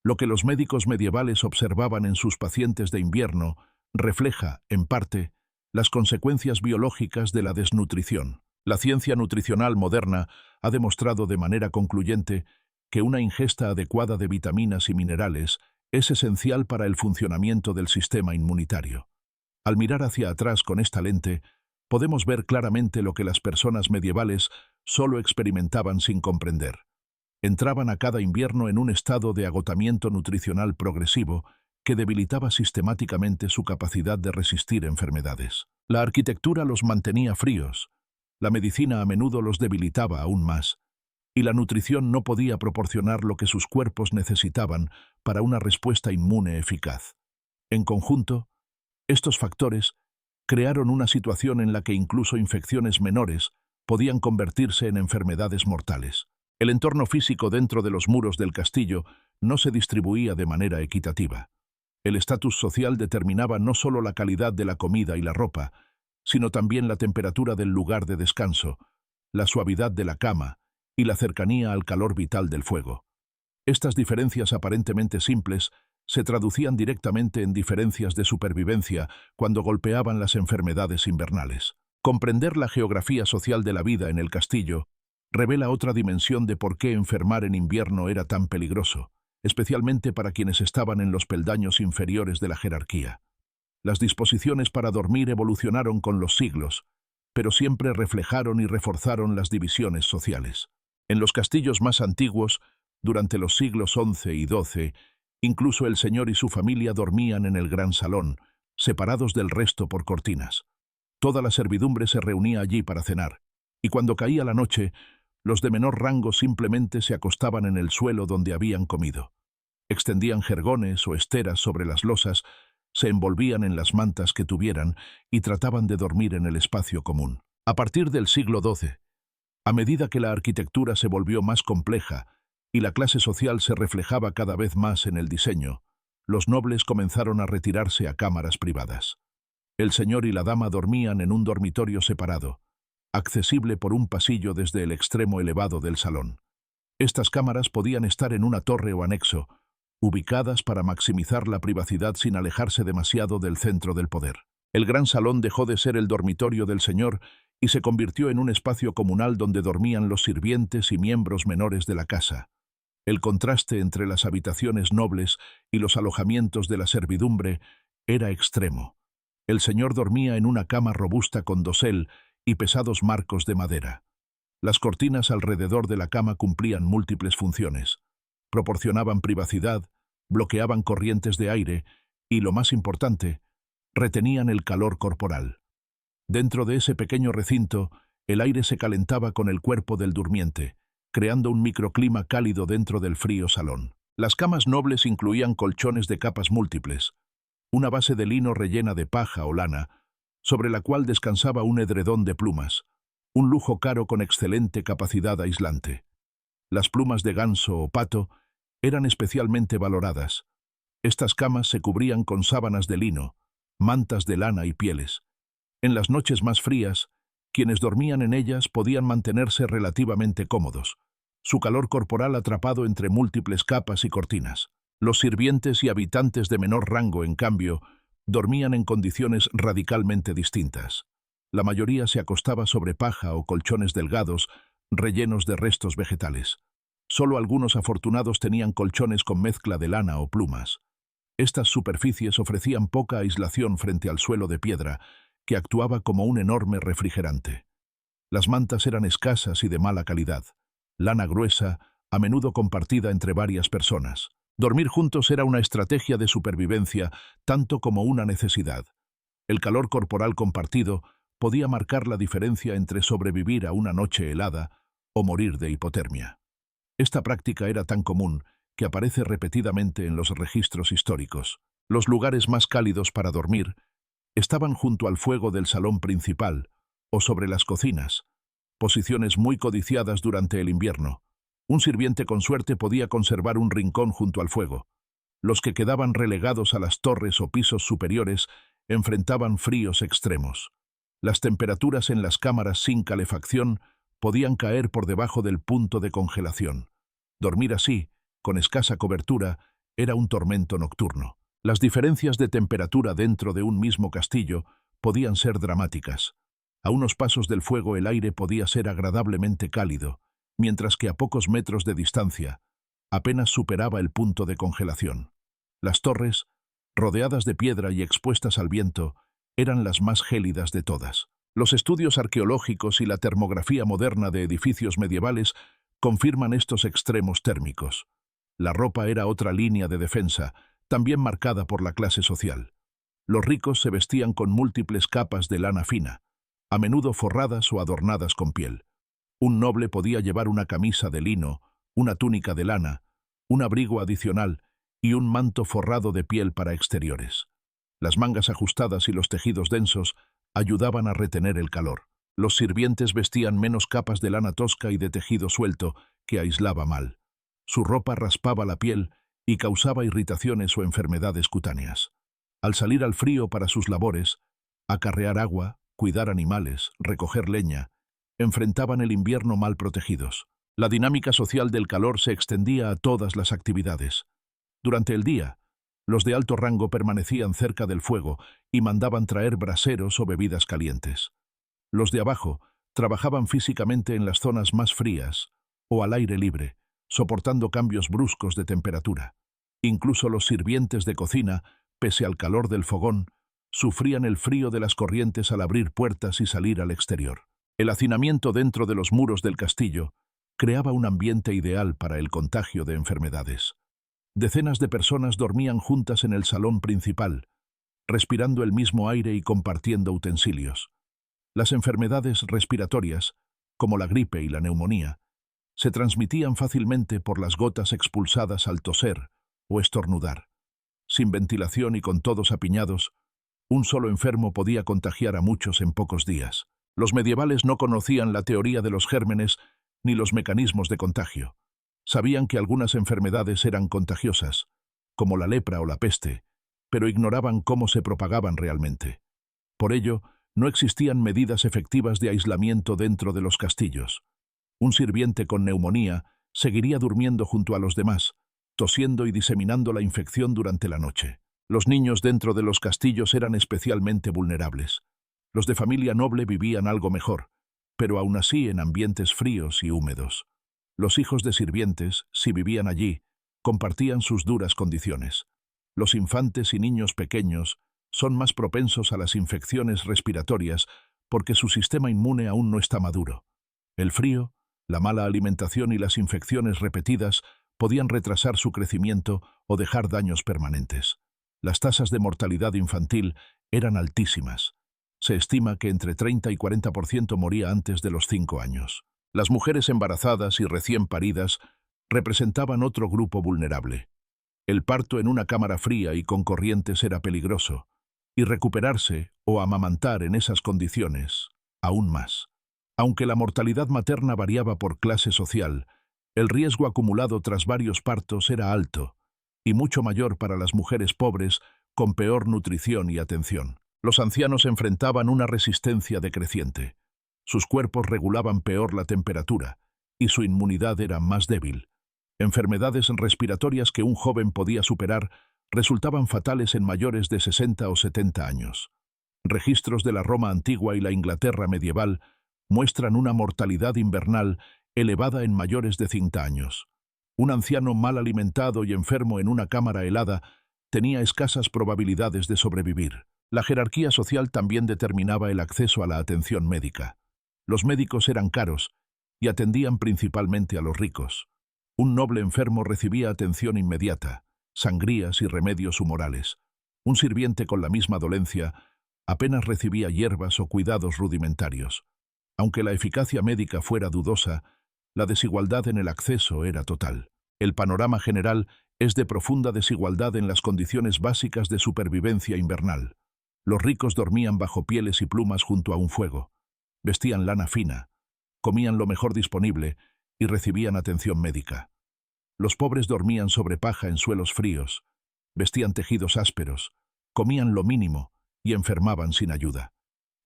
Lo que los médicos medievales observaban en sus pacientes de invierno refleja, en parte, las consecuencias biológicas de la desnutrición. La ciencia nutricional moderna ha demostrado de manera concluyente que una ingesta adecuada de vitaminas y minerales es esencial para el funcionamiento del sistema inmunitario. Al mirar hacia atrás con esta lente, podemos ver claramente lo que las personas medievales solo experimentaban sin comprender. Entraban a cada invierno en un estado de agotamiento nutricional progresivo que debilitaba sistemáticamente su capacidad de resistir enfermedades. La arquitectura los mantenía fríos, la medicina a menudo los debilitaba aún más, y la nutrición no podía proporcionar lo que sus cuerpos necesitaban para una respuesta inmune eficaz. En conjunto, estos factores crearon una situación en la que incluso infecciones menores podían convertirse en enfermedades mortales. El entorno físico dentro de los muros del castillo no se distribuía de manera equitativa. El estatus social determinaba no solo la calidad de la comida y la ropa, sino también la temperatura del lugar de descanso, la suavidad de la cama y la cercanía al calor vital del fuego. Estas diferencias aparentemente simples se traducían directamente en diferencias de supervivencia cuando golpeaban las enfermedades invernales. Comprender la geografía social de la vida en el castillo revela otra dimensión de por qué enfermar en invierno era tan peligroso, especialmente para quienes estaban en los peldaños inferiores de la jerarquía. Las disposiciones para dormir evolucionaron con los siglos, pero siempre reflejaron y reforzaron las divisiones sociales. En los castillos más antiguos, durante los siglos XI y XII, incluso el señor y su familia dormían en el gran salón, separados del resto por cortinas. Toda la servidumbre se reunía allí para cenar, y cuando caía la noche, los de menor rango simplemente se acostaban en el suelo donde habían comido. Extendían jergones o esteras sobre las losas, se envolvían en las mantas que tuvieran y trataban de dormir en el espacio común. A partir del siglo XII, a medida que la arquitectura se volvió más compleja y la clase social se reflejaba cada vez más en el diseño, los nobles comenzaron a retirarse a cámaras privadas. El señor y la dama dormían en un dormitorio separado, accesible por un pasillo desde el extremo elevado del salón. Estas cámaras podían estar en una torre o anexo, ubicadas para maximizar la privacidad sin alejarse demasiado del centro del poder. El gran salón dejó de ser el dormitorio del señor y se convirtió en un espacio comunal donde dormían los sirvientes y miembros menores de la casa. El contraste entre las habitaciones nobles y los alojamientos de la servidumbre era extremo. El señor dormía en una cama robusta con dosel y pesados marcos de madera. Las cortinas alrededor de la cama cumplían múltiples funciones. Proporcionaban privacidad, bloqueaban corrientes de aire y, lo más importante, retenían el calor corporal. Dentro de ese pequeño recinto, el aire se calentaba con el cuerpo del durmiente, creando un microclima cálido dentro del frío salón. Las camas nobles incluían colchones de capas múltiples, una base de lino rellena de paja o lana, sobre la cual descansaba un edredón de plumas, un lujo caro con excelente capacidad aislante. Las plumas de ganso o pato eran especialmente valoradas. Estas camas se cubrían con sábanas de lino, mantas de lana y pieles. En las noches más frías, quienes dormían en ellas podían mantenerse relativamente cómodos, su calor corporal atrapado entre múltiples capas y cortinas. Los sirvientes y habitantes de menor rango, en cambio, dormían en condiciones radicalmente distintas. La mayoría se acostaba sobre paja o colchones delgados, rellenos de restos vegetales. Solo algunos afortunados tenían colchones con mezcla de lana o plumas. Estas superficies ofrecían poca aislación frente al suelo de piedra, que actuaba como un enorme refrigerante. Las mantas eran escasas y de mala calidad, lana gruesa, a menudo compartida entre varias personas. Dormir juntos era una estrategia de supervivencia, tanto como una necesidad. El calor corporal compartido podía marcar la diferencia entre sobrevivir a una noche helada o morir de hipotermia. Esta práctica era tan común que aparece repetidamente en los registros históricos. Los lugares más cálidos para dormir estaban junto al fuego del salón principal o sobre las cocinas, posiciones muy codiciadas durante el invierno. Un sirviente con suerte podía conservar un rincón junto al fuego. Los que quedaban relegados a las torres o pisos superiores enfrentaban fríos extremos. Las temperaturas en las cámaras sin calefacción podían caer por debajo del punto de congelación. Dormir así, con escasa cobertura, era un tormento nocturno. Las diferencias de temperatura dentro de un mismo castillo podían ser dramáticas. A unos pasos del fuego el aire podía ser agradablemente cálido, mientras que a pocos metros de distancia apenas superaba el punto de congelación. Las torres, rodeadas de piedra y expuestas al viento, eran las más gélidas de todas. Los estudios arqueológicos y la termografía moderna de edificios medievales confirman estos extremos térmicos. La ropa era otra línea de defensa, también marcada por la clase social. Los ricos se vestían con múltiples capas de lana fina, a menudo forradas o adornadas con piel. Un noble podía llevar una camisa de lino, una túnica de lana, un abrigo adicional y un manto forrado de piel para exteriores. Las mangas ajustadas y los tejidos densos ayudaban a retener el calor. Los sirvientes vestían menos capas de lana tosca y de tejido suelto, que aislaba mal. Su ropa raspaba la piel y causaba irritaciones o enfermedades cutáneas. Al salir al frío para sus labores, acarrear agua, cuidar animales, recoger leña, enfrentaban el invierno mal protegidos. La dinámica social del calor se extendía a todas las actividades. Durante el día, los de alto rango permanecían cerca del fuego y mandaban traer braseros o bebidas calientes. Los de abajo trabajaban físicamente en las zonas más frías o al aire libre, soportando cambios bruscos de temperatura. Incluso los sirvientes de cocina, pese al calor del fogón, sufrían el frío de las corrientes al abrir puertas y salir al exterior. El hacinamiento dentro de los muros del castillo creaba un ambiente ideal para el contagio de enfermedades. Decenas de personas dormían juntas en el salón principal, respirando el mismo aire y compartiendo utensilios. Las enfermedades respiratorias, como la gripe y la neumonía, se transmitían fácilmente por las gotas expulsadas al toser o estornudar. Sin ventilación y con todos apiñados, un solo enfermo podía contagiar a muchos en pocos días. Los medievales no conocían la teoría de los gérmenes ni los mecanismos de contagio. Sabían que algunas enfermedades eran contagiosas, como la lepra o la peste, pero ignoraban cómo se propagaban realmente. Por ello, no existían medidas efectivas de aislamiento dentro de los castillos. Un sirviente con neumonía seguiría durmiendo junto a los demás, tosiendo y diseminando la infección durante la noche. Los niños dentro de los castillos eran especialmente vulnerables. Los de familia noble vivían algo mejor, pero aún así en ambientes fríos y húmedos. Los hijos de sirvientes, si vivían allí, compartían sus duras condiciones. Los infantes y niños pequeños son más propensos a las infecciones respiratorias porque su sistema inmune aún no está maduro. El frío, la mala alimentación y las infecciones repetidas podían retrasar su crecimiento o dejar daños permanentes. Las tasas de mortalidad infantil eran altísimas. Se estima que entre 30 y 40% moría antes de los 5 años. Las mujeres embarazadas y recién paridas representaban otro grupo vulnerable. El parto en una cámara fría y con corrientes era peligroso, y recuperarse o amamantar en esas condiciones, aún más. Aunque la mortalidad materna variaba por clase social, el riesgo acumulado tras varios partos era alto, y mucho mayor para las mujeres pobres con peor nutrición y atención. Los ancianos enfrentaban una resistencia decreciente. Sus cuerpos regulaban peor la temperatura, y su inmunidad era más débil. Enfermedades respiratorias que un joven podía superar resultaban fatales en mayores de 60 o 70 años. Registros de la Roma antigua y la Inglaterra medieval muestran una mortalidad invernal elevada en mayores de 50 años. Un anciano mal alimentado y enfermo en una cámara helada tenía escasas probabilidades de sobrevivir. La jerarquía social también determinaba el acceso a la atención médica. Los médicos eran caros y atendían principalmente a los ricos. Un noble enfermo recibía atención inmediata, sangrías y remedios humorales. Un sirviente con la misma dolencia apenas recibía hierbas o cuidados rudimentarios. Aunque la eficacia médica fuera dudosa, la desigualdad en el acceso era total. El panorama general es de profunda desigualdad en las condiciones básicas de supervivencia invernal. Los ricos dormían bajo pieles y plumas junto a un fuego. Vestían lana fina, comían lo mejor disponible y recibían atención médica. Los pobres dormían sobre paja en suelos fríos, vestían tejidos ásperos, comían lo mínimo y enfermaban sin ayuda.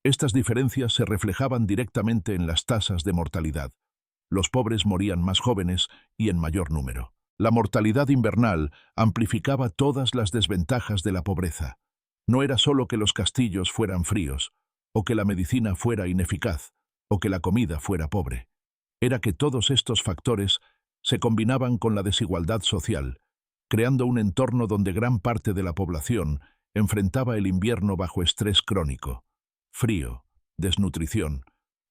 Estas diferencias se reflejaban directamente en las tasas de mortalidad. Los pobres morían más jóvenes y en mayor número. La mortalidad invernal amplificaba todas las desventajas de la pobreza. No era solo que los castillos fueran fríos, o que la medicina fuera ineficaz, o que la comida fuera pobre. Era que todos estos factores se combinaban con la desigualdad social, creando un entorno donde gran parte de la población enfrentaba el invierno bajo estrés crónico, frío, desnutrición,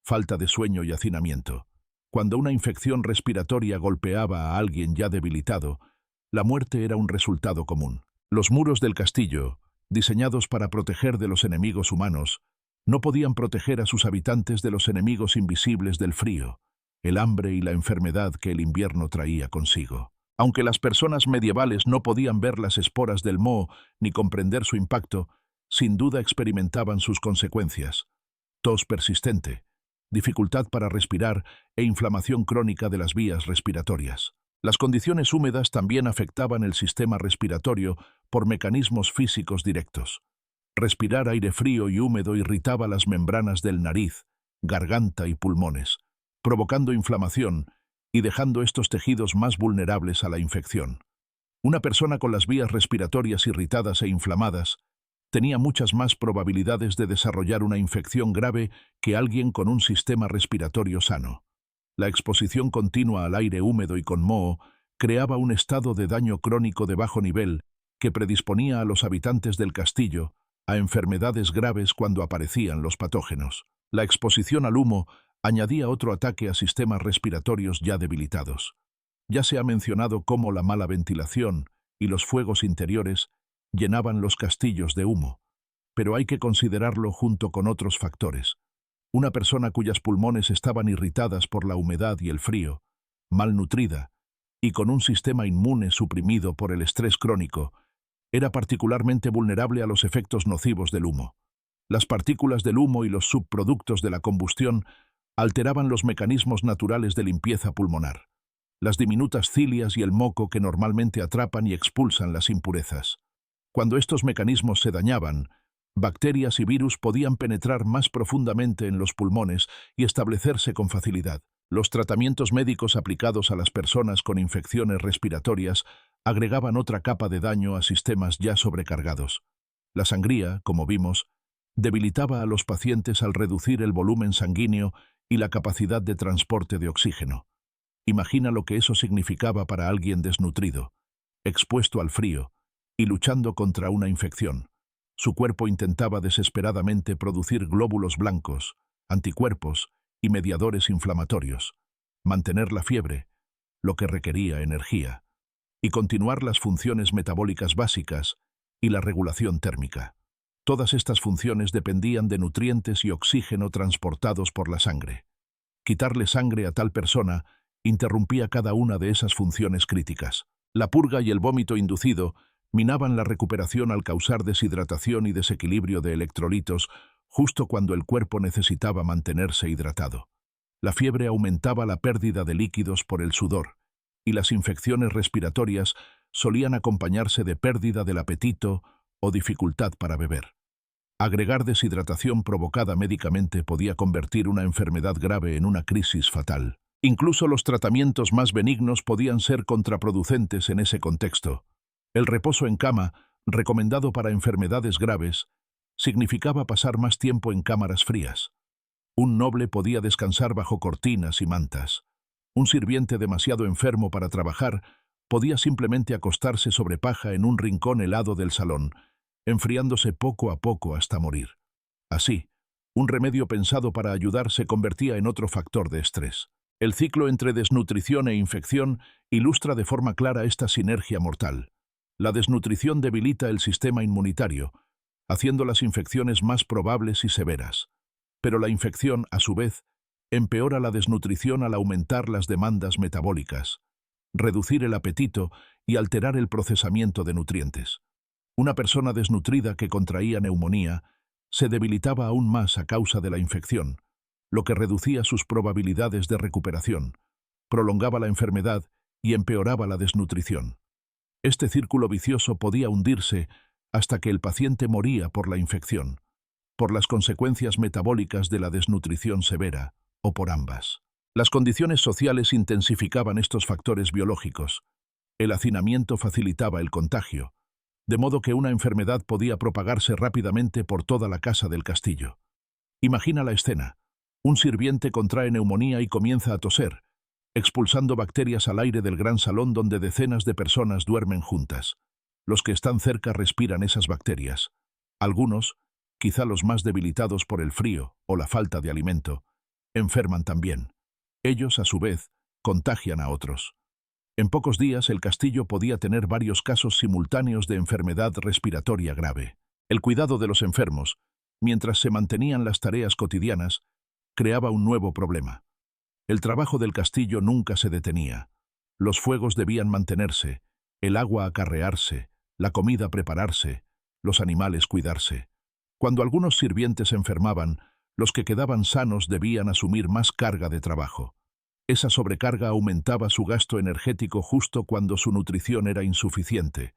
falta de sueño y hacinamiento. Cuando una infección respiratoria golpeaba a alguien ya debilitado, la muerte era un resultado común. Los muros del castillo, diseñados para proteger de los enemigos humanos, no podían proteger a sus habitantes de los enemigos invisibles del frío, el hambre y la enfermedad que el invierno traía consigo. Aunque las personas medievales no podían ver las esporas del moho ni comprender su impacto, sin duda experimentaban sus consecuencias. Tos persistente, dificultad para respirar e inflamación crónica de las vías respiratorias. Las condiciones húmedas también afectaban el sistema respiratorio por mecanismos físicos directos. Respirar aire frío y húmedo irritaba las membranas del nariz, garganta y pulmones, provocando inflamación y dejando estos tejidos más vulnerables a la infección. Una persona con las vías respiratorias irritadas e inflamadas tenía muchas más probabilidades de desarrollar una infección grave que alguien con un sistema respiratorio sano. La exposición continua al aire húmedo y con moho creaba un estado de daño crónico de bajo nivel que predisponía a los habitantes del castillo a enfermedades graves cuando aparecían los patógenos. La exposición al humo añadía otro ataque a sistemas respiratorios ya debilitados. Ya se ha mencionado cómo la mala ventilación y los fuegos interiores llenaban los castillos de humo, pero hay que considerarlo junto con otros factores. Una persona cuyas pulmones estaban irritadas por la humedad y el frío, malnutrida y con un sistema inmune suprimido por el estrés crónico, era particularmente vulnerable a los efectos nocivos del humo. Las partículas del humo y los subproductos de la combustión alteraban los mecanismos naturales de limpieza pulmonar, las diminutas cilias y el moco que normalmente atrapan y expulsan las impurezas. Cuando estos mecanismos se dañaban, bacterias y virus podían penetrar más profundamente en los pulmones y establecerse con facilidad. Los tratamientos médicos aplicados a las personas con infecciones respiratorias agregaban otra capa de daño a sistemas ya sobrecargados. La sangría, como vimos, debilitaba a los pacientes al reducir el volumen sanguíneo y la capacidad de transporte de oxígeno. Imagina lo que eso significaba para alguien desnutrido, expuesto al frío y luchando contra una infección. Su cuerpo intentaba desesperadamente producir glóbulos blancos, anticuerpos y mediadores inflamatorios, mantener la fiebre, lo que requería energía, y continuar las funciones metabólicas básicas y la regulación térmica. Todas estas funciones dependían de nutrientes y oxígeno transportados por la sangre. Quitarle sangre a tal persona interrumpía cada una de esas funciones críticas. La purga y el vómito inducido minaban la recuperación al causar deshidratación y desequilibrio de electrolitos justo cuando el cuerpo necesitaba mantenerse hidratado. La fiebre aumentaba la pérdida de líquidos por el sudor, y las infecciones respiratorias solían acompañarse de pérdida del apetito o dificultad para beber. Agregar deshidratación provocada médicamente podía convertir una enfermedad grave en una crisis fatal. Incluso los tratamientos más benignos podían ser contraproducentes en ese contexto. El reposo en cama, recomendado para enfermedades graves, significaba pasar más tiempo en cámaras frías. Un noble podía descansar bajo cortinas y mantas. Un sirviente demasiado enfermo para trabajar podía simplemente acostarse sobre paja en un rincón helado del salón, enfriándose poco a poco hasta morir. Así, un remedio pensado para ayudar se convertía en otro factor de estrés. El ciclo entre desnutrición e infección ilustra de forma clara esta sinergia mortal. La desnutrición debilita el sistema inmunitario, haciendo las infecciones más probables y severas. Pero la infección, a su vez, empeora la desnutrición al aumentar las demandas metabólicas, reducir el apetito y alterar el procesamiento de nutrientes. Una persona desnutrida que contraía neumonía se debilitaba aún más a causa de la infección, lo que reducía sus probabilidades de recuperación, prolongaba la enfermedad y empeoraba la desnutrición. Este círculo vicioso podía hundirse hasta que el paciente moría por la infección, por las consecuencias metabólicas de la desnutrición severa, o por ambas. Las condiciones sociales intensificaban estos factores biológicos. El hacinamiento facilitaba el contagio, de modo que una enfermedad podía propagarse rápidamente por toda la casa del castillo. Imagina la escena. Un sirviente contrae neumonía y comienza a toser, expulsando bacterias al aire del gran salón donde decenas de personas duermen juntas. Los que están cerca respiran esas bacterias. Algunos, quizá los más debilitados por el frío o la falta de alimento, enferman también. Ellos, a su vez, contagian a otros. En pocos días el castillo podía tener varios casos simultáneos de enfermedad respiratoria grave. El cuidado de los enfermos, mientras se mantenían las tareas cotidianas, creaba un nuevo problema. El trabajo del castillo nunca se detenía. Los fuegos debían mantenerse, el agua acarrearse, la comida prepararse, los animales cuidarse. Cuando algunos sirvientes enfermaban, los que quedaban sanos debían asumir más carga de trabajo. Esa sobrecarga aumentaba su gasto energético justo cuando su nutrición era insuficiente,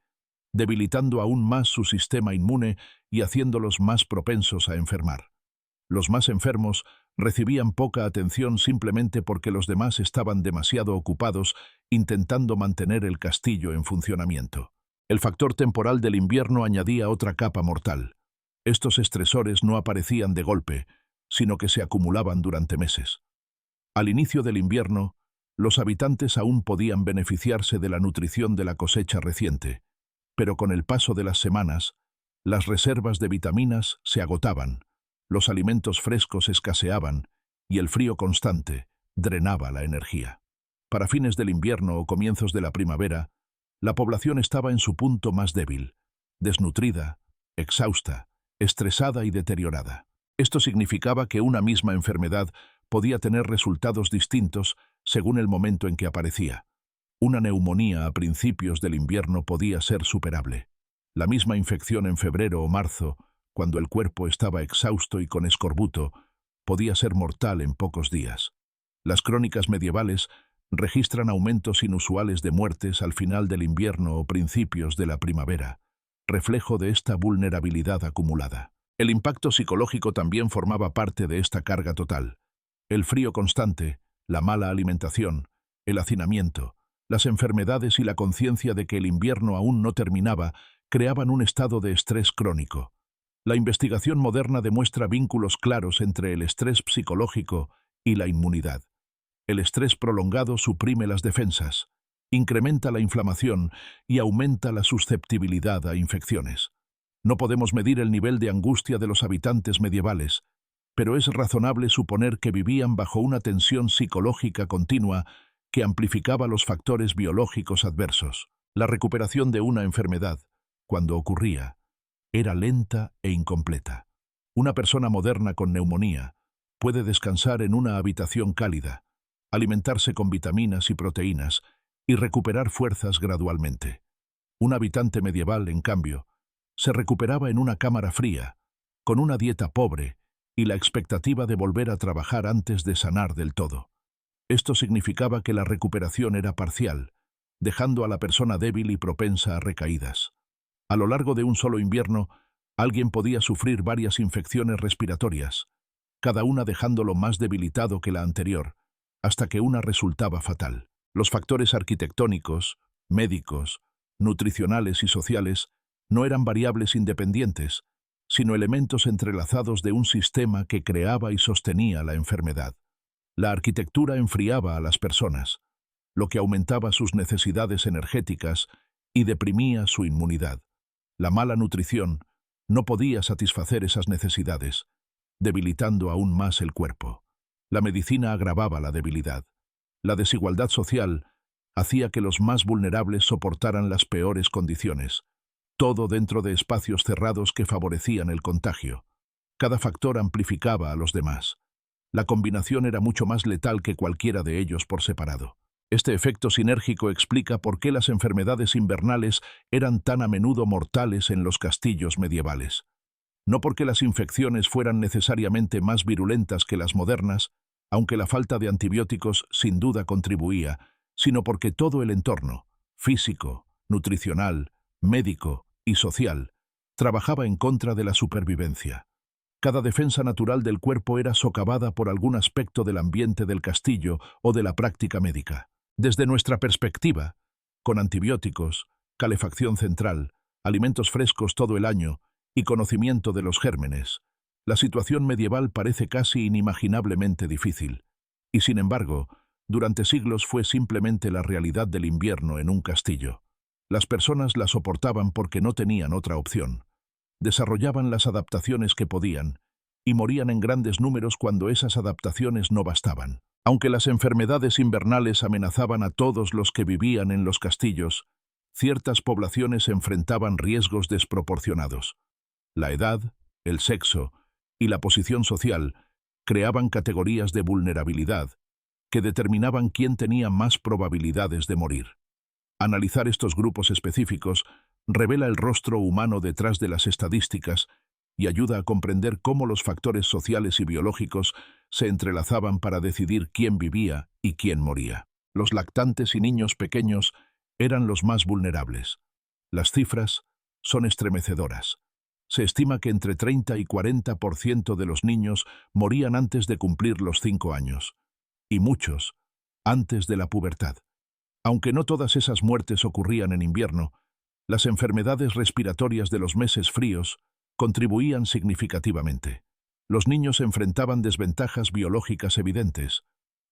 debilitando aún más su sistema inmune y haciéndolos más propensos a enfermar. Los más enfermos recibían poca atención simplemente porque los demás estaban demasiado ocupados intentando mantener el castillo en funcionamiento. El factor temporal del invierno añadía otra capa mortal. Estos estresores no aparecían de golpe, sino que se acumulaban durante meses. Al inicio del invierno, los habitantes aún podían beneficiarse de la nutrición de la cosecha reciente, pero con el paso de las semanas, las reservas de vitaminas se agotaban, los alimentos frescos escaseaban y el frío constante drenaba la energía. Para fines del invierno o comienzos de la primavera, la población estaba en su punto más débil, desnutrida, exhausta, estresada y deteriorada. Esto significaba que una misma enfermedad podía tener resultados distintos según el momento en que aparecía. Una neumonía a principios del invierno podía ser superable. La misma infección en febrero o marzo, cuando el cuerpo estaba exhausto y con escorbuto, podía ser mortal en pocos días. Las crónicas medievales registran aumentos inusuales de muertes al final del invierno o principios de la primavera, reflejo de esta vulnerabilidad acumulada. El impacto psicológico también formaba parte de esta carga total. El frío constante, la mala alimentación, el hacinamiento, las enfermedades y la conciencia de que el invierno aún no terminaba creaban un estado de estrés crónico. La investigación moderna demuestra vínculos claros entre el estrés psicológico y la inmunidad. El estrés prolongado suprime las defensas, incrementa la inflamación y aumenta la susceptibilidad a infecciones. No podemos medir el nivel de angustia de los habitantes medievales, pero es razonable suponer que vivían bajo una tensión psicológica continua que amplificaba los factores biológicos adversos. La recuperación de una enfermedad, cuando ocurría, era lenta e incompleta. Una persona moderna con neumonía puede descansar en una habitación cálida, alimentarse con vitaminas y proteínas y recuperar fuerzas gradualmente. Un habitante medieval, en cambio, se recuperaba en una cámara fría, con una dieta pobre y la expectativa de volver a trabajar antes de sanar del todo. Esto significaba que la recuperación era parcial, dejando a la persona débil y propensa a recaídas. A lo largo de un solo invierno, alguien podía sufrir varias infecciones respiratorias, cada una dejándolo más debilitado que la anterior, hasta que una resultaba fatal. Los factores arquitectónicos, médicos, nutricionales y sociales no eran variables independientes, sino elementos entrelazados de un sistema que creaba y sostenía la enfermedad. La arquitectura enfriaba a las personas, lo que aumentaba sus necesidades energéticas y deprimía su inmunidad. La mala nutrición no podía satisfacer esas necesidades, debilitando aún más el cuerpo. La medicina agravaba la debilidad. La desigualdad social hacía que los más vulnerables soportaran las peores condiciones, todo dentro de espacios cerrados que favorecían el contagio. Cada factor amplificaba a los demás. La combinación era mucho más letal que cualquiera de ellos por separado. Este efecto sinérgico explica por qué las enfermedades invernales eran tan a menudo mortales en los castillos medievales. No porque las infecciones fueran necesariamente más virulentas que las modernas, aunque la falta de antibióticos sin duda contribuía, sino porque todo el entorno, físico, nutricional, médico y social, trabajaba en contra de la supervivencia. Cada defensa natural del cuerpo era socavada por algún aspecto del ambiente del castillo o de la práctica médica. Desde nuestra perspectiva, con antibióticos, calefacción central, alimentos frescos todo el año y conocimiento de los gérmenes. La situación medieval parece casi inimaginablemente difícil. Y sin embargo, durante siglos fue simplemente la realidad del invierno en un castillo. Las personas la soportaban porque no tenían otra opción. Desarrollaban las adaptaciones que podían y morían en grandes números cuando esas adaptaciones no bastaban. Aunque las enfermedades invernales amenazaban a todos los que vivían en los castillos, ciertas poblaciones enfrentaban riesgos desproporcionados. La edad, el sexo y la posición social creaban categorías de vulnerabilidad que determinaban quién tenía más probabilidades de morir. Analizar estos grupos específicos revela el rostro humano detrás de las estadísticas y ayuda a comprender cómo los factores sociales y biológicos se entrelazaban para decidir quién vivía y quién moría. Los lactantes y niños pequeños eran los más vulnerables. Las cifras son estremecedoras. Se estima que entre 30 y 40% de los niños morían antes de cumplir los 5 años, y muchos antes de la pubertad. Aunque no todas esas muertes ocurrían en invierno, las enfermedades respiratorias de los meses fríos contribuían significativamente. Los niños enfrentaban desventajas biológicas evidentes.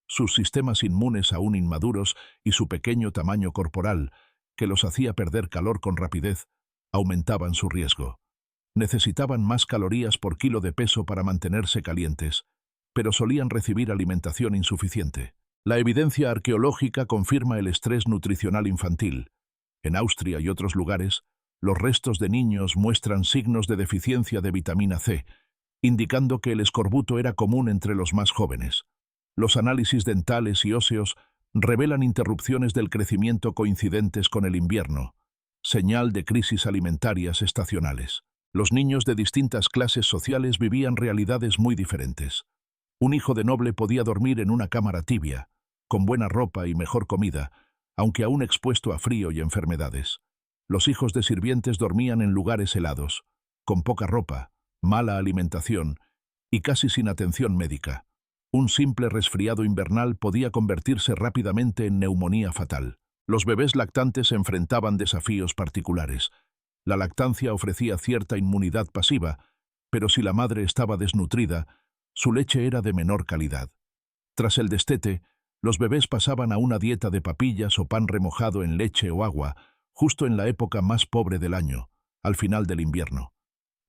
Sus sistemas inmunes aún inmaduros y su pequeño tamaño corporal, que los hacía perder calor con rapidez, aumentaban su riesgo. Necesitaban más calorías por kilo de peso para mantenerse calientes, pero solían recibir alimentación insuficiente. La evidencia arqueológica confirma el estrés nutricional infantil. En Austria y otros lugares, los restos de niños muestran signos de deficiencia de vitamina C, indicando que el escorbuto era común entre los más jóvenes. Los análisis dentales y óseos revelan interrupciones del crecimiento coincidentes con el invierno, señal de crisis alimentarias estacionales. Los niños de distintas clases sociales vivían realidades muy diferentes. Un hijo de noble podía dormir en una cámara tibia, con buena ropa y mejor comida, aunque aún expuesto a frío y enfermedades. Los hijos de sirvientes dormían en lugares helados, con poca ropa, mala alimentación y casi sin atención médica. Un simple resfriado invernal podía convertirse rápidamente en neumonía fatal. Los bebés lactantes enfrentaban desafíos particulares. La lactancia ofrecía cierta inmunidad pasiva, pero si la madre estaba desnutrida, su leche era de menor calidad. Tras el destete, los bebés pasaban a una dieta de papillas o pan remojado en leche o agua, justo en la época más pobre del año, al final del invierno.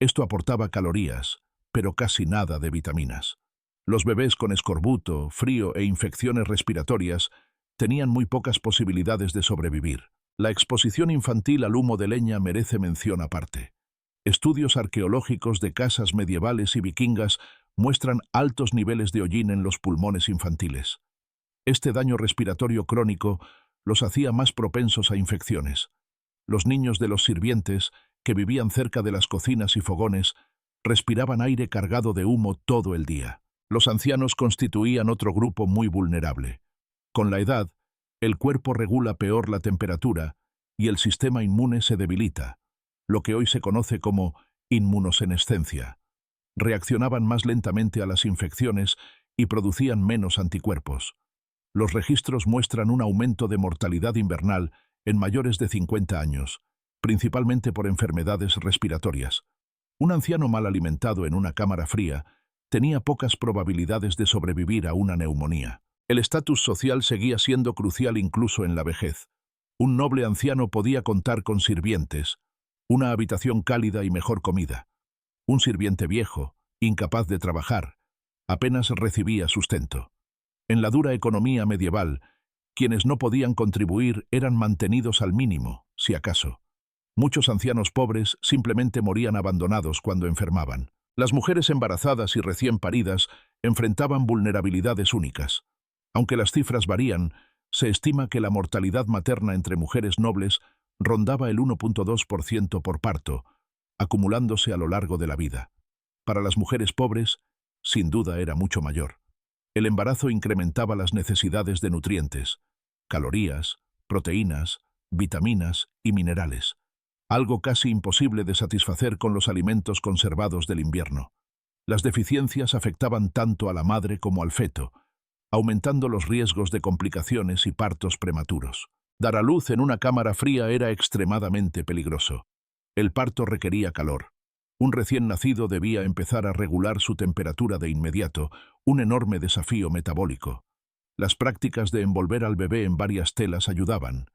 Esto aportaba calorías, pero casi nada de vitaminas. Los bebés con escorbuto, frío e infecciones respiratorias tenían muy pocas posibilidades de sobrevivir. La exposición infantil al humo de leña merece mención aparte. Estudios arqueológicos de casas medievales y vikingas muestran altos niveles de hollín en los pulmones infantiles. Este daño respiratorio crónico los hacía más propensos a infecciones. Los niños de los sirvientes, que vivían cerca de las cocinas y fogones, respiraban aire cargado de humo todo el día. Los ancianos constituían otro grupo muy vulnerable. Con la edad, el cuerpo regula peor la temperatura y el sistema inmune se debilita, lo que hoy se conoce como inmunosenescencia. Reaccionaban más lentamente a las infecciones y producían menos anticuerpos. Los registros muestran un aumento de mortalidad invernal en mayores de 50 años, principalmente por enfermedades respiratorias. Un anciano mal alimentado en una cámara fría tenía pocas probabilidades de sobrevivir a una neumonía. El estatus social seguía siendo crucial incluso en la vejez. Un noble anciano podía contar con sirvientes, una habitación cálida y mejor comida. Un sirviente viejo, incapaz de trabajar, apenas recibía sustento. En la dura economía medieval, quienes no podían contribuir eran mantenidos al mínimo, si acaso. Muchos ancianos pobres simplemente morían abandonados cuando enfermaban. Las mujeres embarazadas y recién paridas enfrentaban vulnerabilidades únicas. Aunque las cifras varían, se estima que la mortalidad materna entre mujeres nobles rondaba el 1.2% por parto, acumulándose a lo largo de la vida. Para las mujeres pobres, sin duda era mucho mayor. El embarazo incrementaba las necesidades de nutrientes, calorías, proteínas, vitaminas y minerales, algo casi imposible de satisfacer con los alimentos conservados del invierno. Las deficiencias afectaban tanto a la madre como al feto, aumentando los riesgos de complicaciones y partos prematuros. Dar a luz en una cámara fría era extremadamente peligroso. El parto requería calor. Un recién nacido debía empezar a regular su temperatura de inmediato, un enorme desafío metabólico. Las prácticas de envolver al bebé en varias telas ayudaban,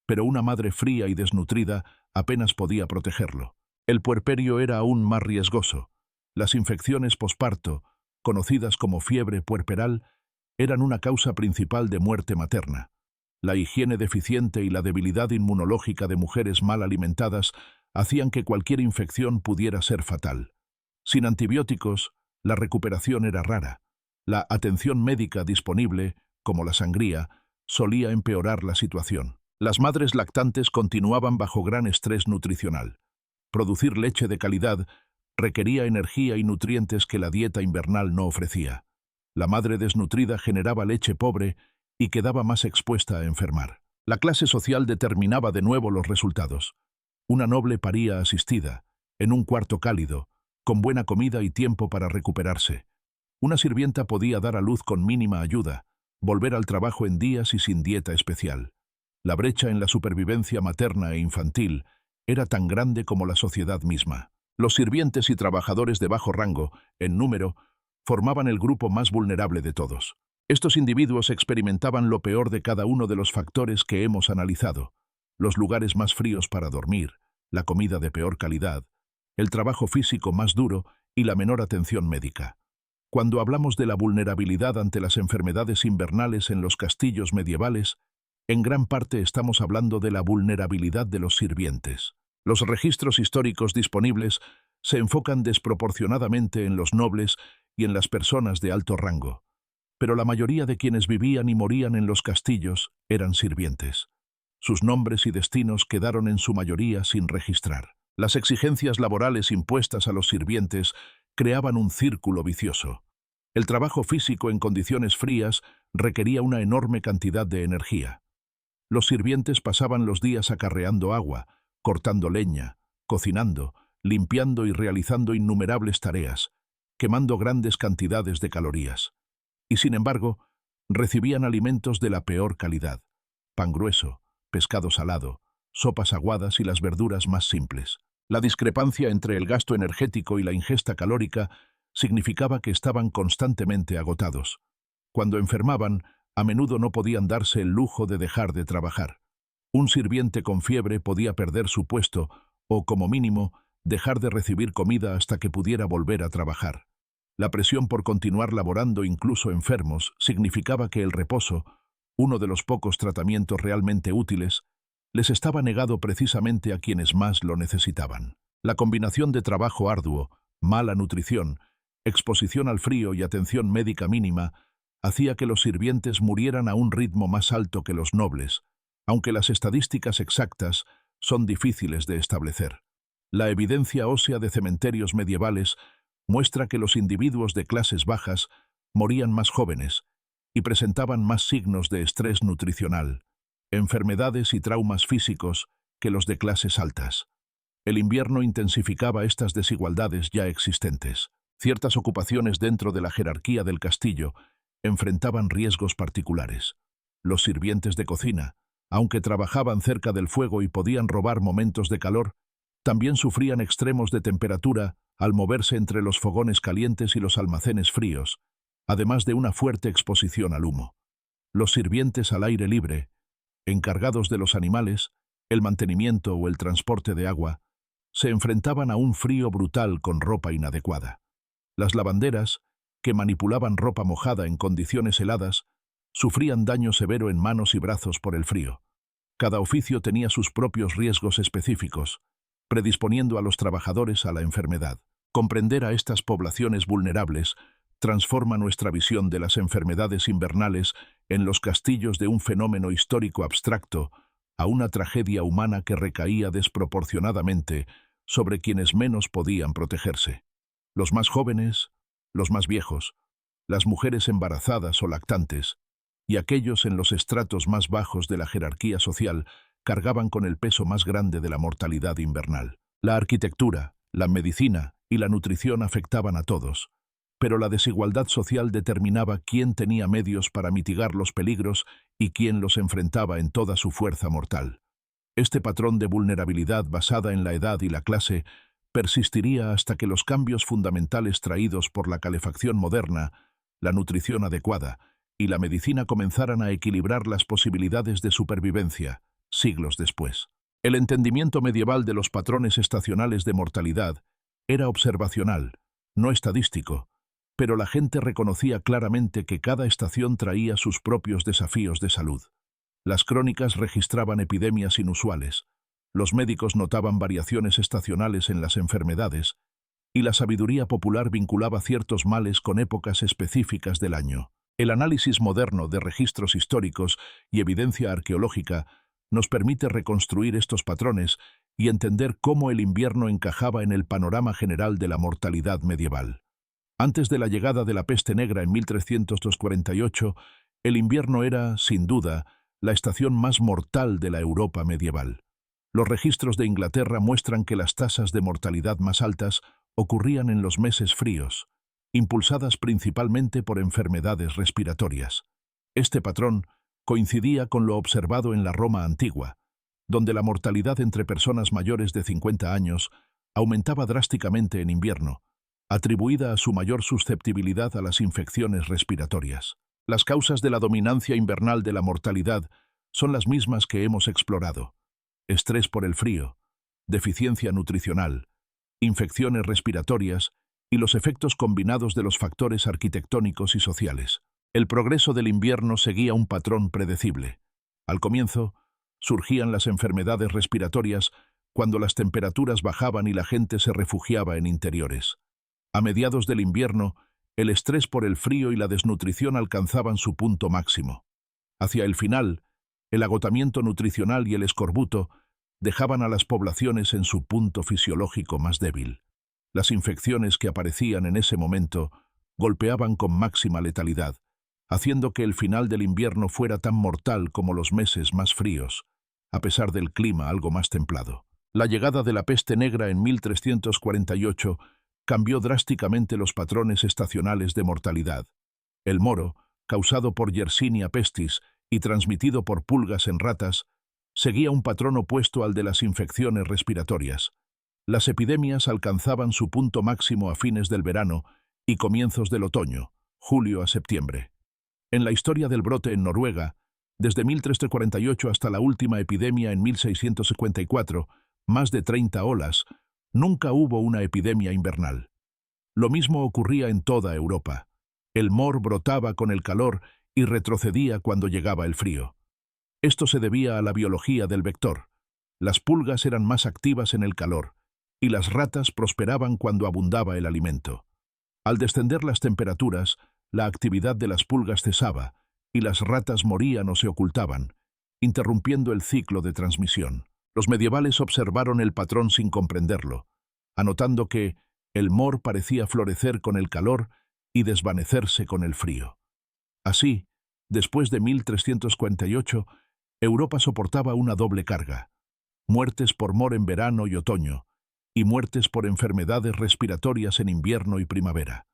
pero una madre fría y desnutrida apenas podía protegerlo. El puerperio era aún más riesgoso. Las infecciones posparto, conocidas como fiebre puerperal, eran una causa principal de muerte materna. La higiene deficiente y la debilidad inmunológica de mujeres mal alimentadas hacían que cualquier infección pudiera ser fatal. Sin antibióticos, la recuperación era rara. La atención médica disponible, como la sangría, solía empeorar la situación. Las madres lactantes continuaban bajo gran estrés nutricional. Producir leche de calidad requería energía y nutrientes que la dieta invernal no ofrecía. La madre desnutrida generaba leche pobre y quedaba más expuesta a enfermar. La clase social determinaba de nuevo los resultados. Una noble paría asistida, en un cuarto cálido, con buena comida y tiempo para recuperarse. Una sirvienta podía dar a luz con mínima ayuda, volver al trabajo en días y sin dieta especial. La brecha en la supervivencia materna e infantil era tan grande como la sociedad misma. Los sirvientes y trabajadores de bajo rango, en número, formaban el grupo más vulnerable de todos. Estos individuos experimentaban lo peor de cada uno de los factores que hemos analizado: los lugares más fríos para dormir, la comida de peor calidad, el trabajo físico más duro y la menor atención médica. Cuando hablamos de la vulnerabilidad ante las enfermedades invernales en los castillos medievales, en gran parte estamos hablando de la vulnerabilidad de los sirvientes. Los registros históricos disponibles se enfocan desproporcionadamente en los nobles y en las personas de alto rango, pero la mayoría de quienes vivían y morían en los castillos eran sirvientes. Sus nombres y destinos quedaron en su mayoría sin registrar. Las exigencias laborales impuestas a los sirvientes creaban un círculo vicioso. El trabajo físico en condiciones frías requería una enorme cantidad de energía. Los sirvientes pasaban los días acarreando agua, cortando leña, cocinando, limpiando y realizando innumerables tareas, quemando grandes cantidades de calorías. Y sin embargo, recibían alimentos de la peor calidad: pan grueso, pescado salado, sopas aguadas y las verduras más simples. La discrepancia entre el gasto energético y la ingesta calórica significaba que estaban constantemente agotados. Cuando enfermaban, a menudo no podían darse el lujo de dejar de trabajar. Un sirviente con fiebre podía perder su puesto o, como mínimo, dejar de recibir comida hasta que pudiera volver a trabajar. La presión por continuar laborando incluso enfermos significaba que el reposo, uno de los pocos tratamientos realmente útiles, les estaba negado precisamente a quienes más lo necesitaban. La combinación de trabajo arduo, mala nutrición, exposición al frío y atención médica mínima hacía que los sirvientes murieran a un ritmo más alto que los nobles, aunque las estadísticas exactas son difíciles de establecer. La evidencia ósea de cementerios medievales muestra que los individuos de clases bajas morían más jóvenes y presentaban más signos de estrés nutricional, enfermedades y traumas físicos que los de clases altas. El invierno intensificaba estas desigualdades ya existentes. Ciertas ocupaciones dentro de la jerarquía del castillo enfrentaban riesgos particulares. Los sirvientes de cocina, aunque trabajaban cerca del fuego y podían robar momentos de calor, también sufrían extremos de temperatura al moverse entre los fogones calientes y los almacenes fríos, además de una fuerte exposición al humo. Los sirvientes al aire libre, encargados de los animales, el mantenimiento o el transporte de agua, se enfrentaban a un frío brutal con ropa inadecuada. Las lavanderas, que manipulaban ropa mojada en condiciones heladas, sufrían daño severo en manos y brazos por el frío. Cada oficio tenía sus propios riesgos específicos, predisponiendo a los trabajadores a la enfermedad. Comprender a estas poblaciones vulnerables transforma nuestra visión de las enfermedades invernales en los castillos de un fenómeno histórico abstracto a una tragedia humana que recaía desproporcionadamente sobre quienes menos podían protegerse. Los más jóvenes, los más viejos, las mujeres embarazadas o lactantes, y aquellos en los estratos más bajos de la jerarquía social cargaban con el peso más grande de la mortalidad invernal. La arquitectura, la medicina y la nutrición afectaban a todos, pero la desigualdad social determinaba quién tenía medios para mitigar los peligros y quién los enfrentaba en toda su fuerza mortal. Este patrón de vulnerabilidad basada en la edad y la clase persistiría hasta que los cambios fundamentales traídos por la calefacción moderna, la nutrición adecuada y la medicina comenzaran a equilibrar las posibilidades de supervivencia, siglos después. El entendimiento medieval de los patrones estacionales de mortalidad era observacional, no estadístico, pero la gente reconocía claramente que cada estación traía sus propios desafíos de salud. Las crónicas registraban epidemias inusuales, los médicos notaban variaciones estacionales en las enfermedades, y la sabiduría popular vinculaba ciertos males con épocas específicas del año. El análisis moderno de registros históricos y evidencia arqueológica nos permite reconstruir estos patrones y entender cómo el invierno encajaba en el panorama general de la mortalidad medieval. Antes de la llegada de la peste negra en 1348, el invierno era, sin duda, la estación más mortal de la Europa medieval. Los registros de Inglaterra muestran que las tasas de mortalidad más altas ocurrían en los meses fríos, impulsadas principalmente por enfermedades respiratorias. Este patrón coincidía con lo observado en la Roma antigua, donde la mortalidad entre personas mayores de 50 años aumentaba drásticamente en invierno, atribuida a su mayor susceptibilidad a las infecciones respiratorias. Las causas de la dominancia invernal de la mortalidad son las mismas que hemos explorado: estrés por el frío, deficiencia nutricional, infecciones respiratorias y los efectos combinados de los factores arquitectónicos y sociales. El progreso del invierno seguía un patrón predecible. Al comienzo, surgían las enfermedades respiratorias cuando las temperaturas bajaban y la gente se refugiaba en interiores. A mediados del invierno, el estrés por el frío y la desnutrición alcanzaban su punto máximo. Hacia el final, el agotamiento nutricional y el escorbuto dejaban a las poblaciones en su punto fisiológico más débil. Las infecciones que aparecían en ese momento golpeaban con máxima letalidad, haciendo que el final del invierno fuera tan mortal como los meses más fríos, a pesar del clima algo más templado. La llegada de la peste negra en 1348 cambió drásticamente los patrones estacionales de mortalidad. El moro, causado por Yersinia pestis y transmitido por pulgas en ratas, seguía un patrón opuesto al de las infecciones respiratorias. Las epidemias alcanzaban su punto máximo a fines del verano y comienzos del otoño, julio a septiembre. En la historia del brote en Noruega, desde 1348 hasta la última epidemia en 1654, más de 30 olas, nunca hubo una epidemia invernal. Lo mismo ocurría en toda Europa. El mor brotaba con el calor y retrocedía cuando llegaba el frío. Esto se debía a la biología del vector. Las pulgas eran más activas en el calor, y las ratas prosperaban cuando abundaba el alimento. Al descender las temperaturas, la actividad de las pulgas cesaba, y las ratas morían o se ocultaban, interrumpiendo el ciclo de transmisión. Los medievales observaron el patrón sin comprenderlo, anotando que el mor parecía florecer con el calor y desvanecerse con el frío. Así, después de 1348, Europa soportaba una doble carga: muertes por mor en verano y otoño, y muertes por enfermedades respiratorias en invierno y primavera.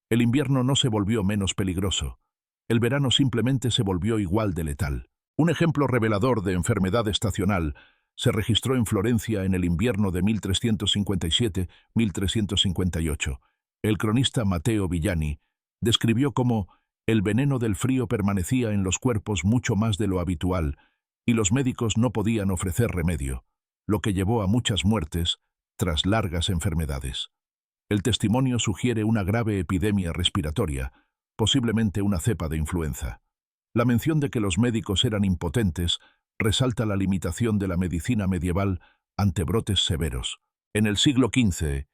El invierno no se volvió menos peligroso. El verano simplemente se volvió igual de letal. Un ejemplo revelador de enfermedad estacional se registró en Florencia en el invierno de 1357-1358. El cronista Matteo Villani describió cómo el veneno del frío permanecía en los cuerpos mucho más de lo habitual y los médicos no podían ofrecer remedio, lo que llevó a muchas muertes tras largas enfermedades. El testimonio sugiere una grave epidemia respiratoria, posiblemente una cepa de influenza. La mención de que los médicos eran impotentes resalta la limitación de la medicina medieval ante brotes severos. En el siglo XV,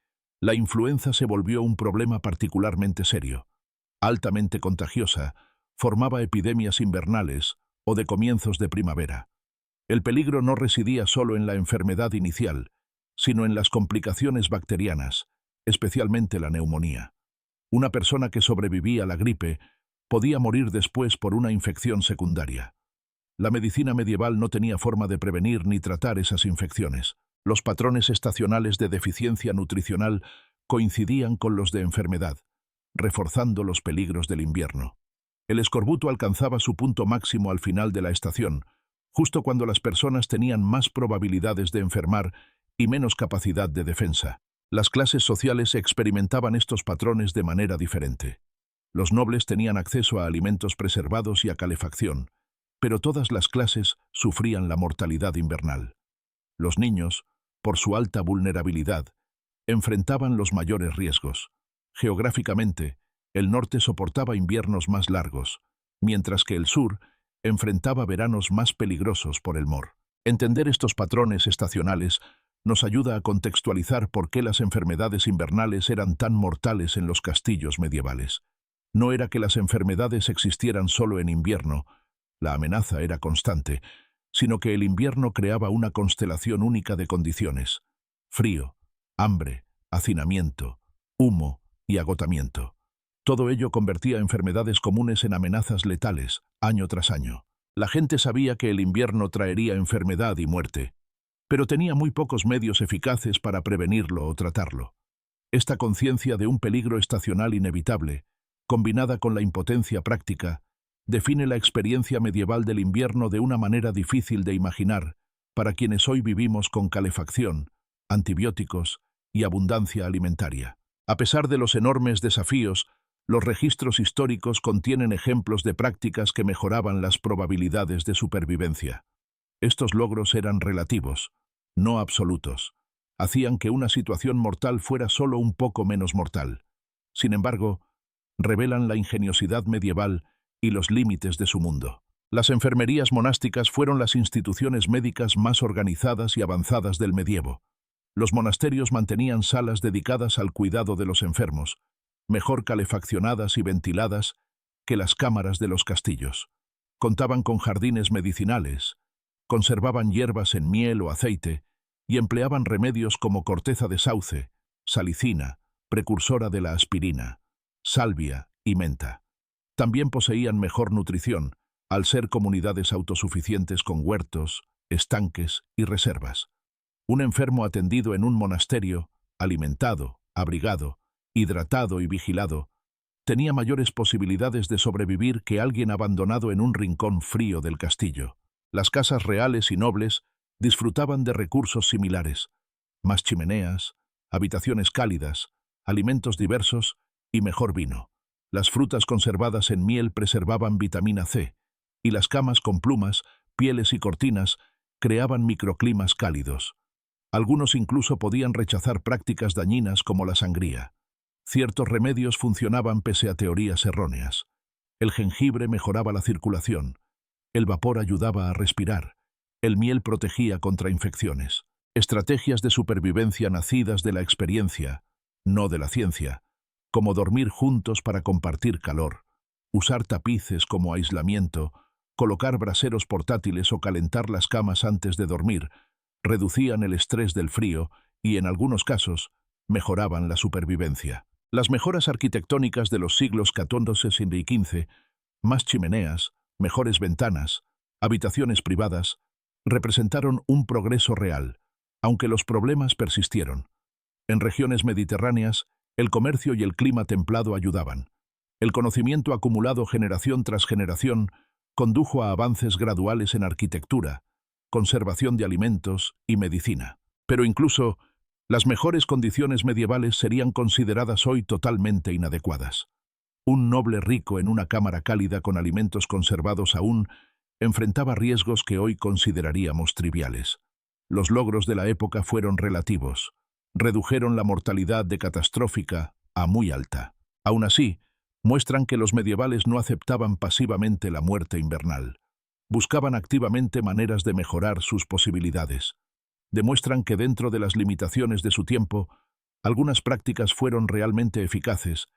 la influenza se volvió un problema particularmente serio. Altamente contagiosa, formaba epidemias invernales o de comienzos de primavera. El peligro no residía solo en la enfermedad inicial, sino en las complicaciones bacterianas, especialmente la neumonía. Una persona que sobrevivía a la gripe podía morir después por una infección secundaria. La medicina medieval no tenía forma de prevenir ni tratar esas infecciones. Los patrones estacionales de deficiencia nutricional coincidían con los de enfermedad, reforzando los peligros del invierno. El escorbuto alcanzaba su punto máximo al final de la estación, justo cuando las personas tenían más probabilidades de enfermar y menos capacidad de defensa. Las clases sociales experimentaban estos patrones de manera diferente. Los nobles tenían acceso a alimentos preservados y a calefacción, pero todas las clases sufrían la mortalidad invernal. Los niños, por su alta vulnerabilidad, enfrentaban los mayores riesgos. Geográficamente, el norte soportaba inviernos más largos, mientras que el sur enfrentaba veranos más peligrosos por el mor. Entender estos patrones estacionales nos ayuda a contextualizar por qué las enfermedades invernales eran tan mortales en los castillos medievales. No era que las enfermedades existieran solo en invierno, la amenaza era constante, sino que el invierno creaba una constelación única de condiciones: frío, hambre, hacinamiento, humo y agotamiento. Todo ello convertía enfermedades comunes en amenazas letales, año tras año. La gente sabía que el invierno traería enfermedad y muerte, pero tenía muy pocos medios eficaces para prevenirlo o tratarlo. Esta conciencia de un peligro estacional inevitable, combinada con la impotencia práctica, define la experiencia medieval del invierno de una manera difícil de imaginar para quienes hoy vivimos con calefacción, antibióticos y abundancia alimentaria. A pesar de los enormes desafíos, los registros históricos contienen ejemplos de prácticas que mejoraban las probabilidades de supervivencia. Estos logros eran relativos, no absolutos. Hacían que una situación mortal fuera solo un poco menos mortal. Sin embargo, revelan la ingeniosidad medieval y los límites de su mundo. Las enfermerías monásticas fueron las instituciones médicas más organizadas y avanzadas del medievo. Los monasterios mantenían salas dedicadas al cuidado de los enfermos, mejor calefaccionadas y ventiladas que las cámaras de los castillos. Contaban con jardines medicinales, conservaban hierbas en miel o aceite y empleaban remedios como corteza de sauce, salicina, precursora de la aspirina, salvia y menta. También poseían mejor nutrición, al ser comunidades autosuficientes con huertos, estanques y reservas. Un enfermo atendido en un monasterio, alimentado, abrigado, hidratado y vigilado, tenía mayores posibilidades de sobrevivir que alguien abandonado en un rincón frío del castillo. Las casas reales y nobles disfrutaban de recursos similares: más chimeneas, habitaciones cálidas, alimentos diversos y mejor vino. Las frutas conservadas en miel preservaban vitamina C, y las camas con plumas, pieles y cortinas creaban microclimas cálidos. Algunos incluso podían rechazar prácticas dañinas como la sangría. Ciertos remedios funcionaban pese a teorías erróneas. El jengibre mejoraba la circulación, el vapor ayudaba a respirar, el miel protegía contra infecciones. Estrategias de supervivencia nacidas de la experiencia, no de la ciencia, como dormir juntos para compartir calor, usar tapices como aislamiento, colocar braseros portátiles o calentar las camas antes de dormir, reducían el estrés del frío y, en algunos casos, mejoraban la supervivencia. Las mejoras arquitectónicas de los siglos XIV y XV, más chimeneas, mejores ventanas, habitaciones privadas, representaron un progreso real, aunque los problemas persistieron. En regiones mediterráneas, el comercio y el clima templado ayudaban. El conocimiento acumulado generación tras generación condujo a avances graduales en arquitectura, conservación de alimentos y medicina. Pero incluso las mejores condiciones medievales serían consideradas hoy totalmente inadecuadas. Un noble rico en una cámara cálida con alimentos conservados aún enfrentaba riesgos que hoy consideraríamos triviales. Los logros de la época fueron relativos. Redujeron la mortalidad de catastrófica a muy alta. Aún así, muestran que los medievales no aceptaban pasivamente la muerte invernal. Buscaban activamente maneras de mejorar sus posibilidades. Demuestran que dentro de las limitaciones de su tiempo, algunas prácticas fueron realmente eficaces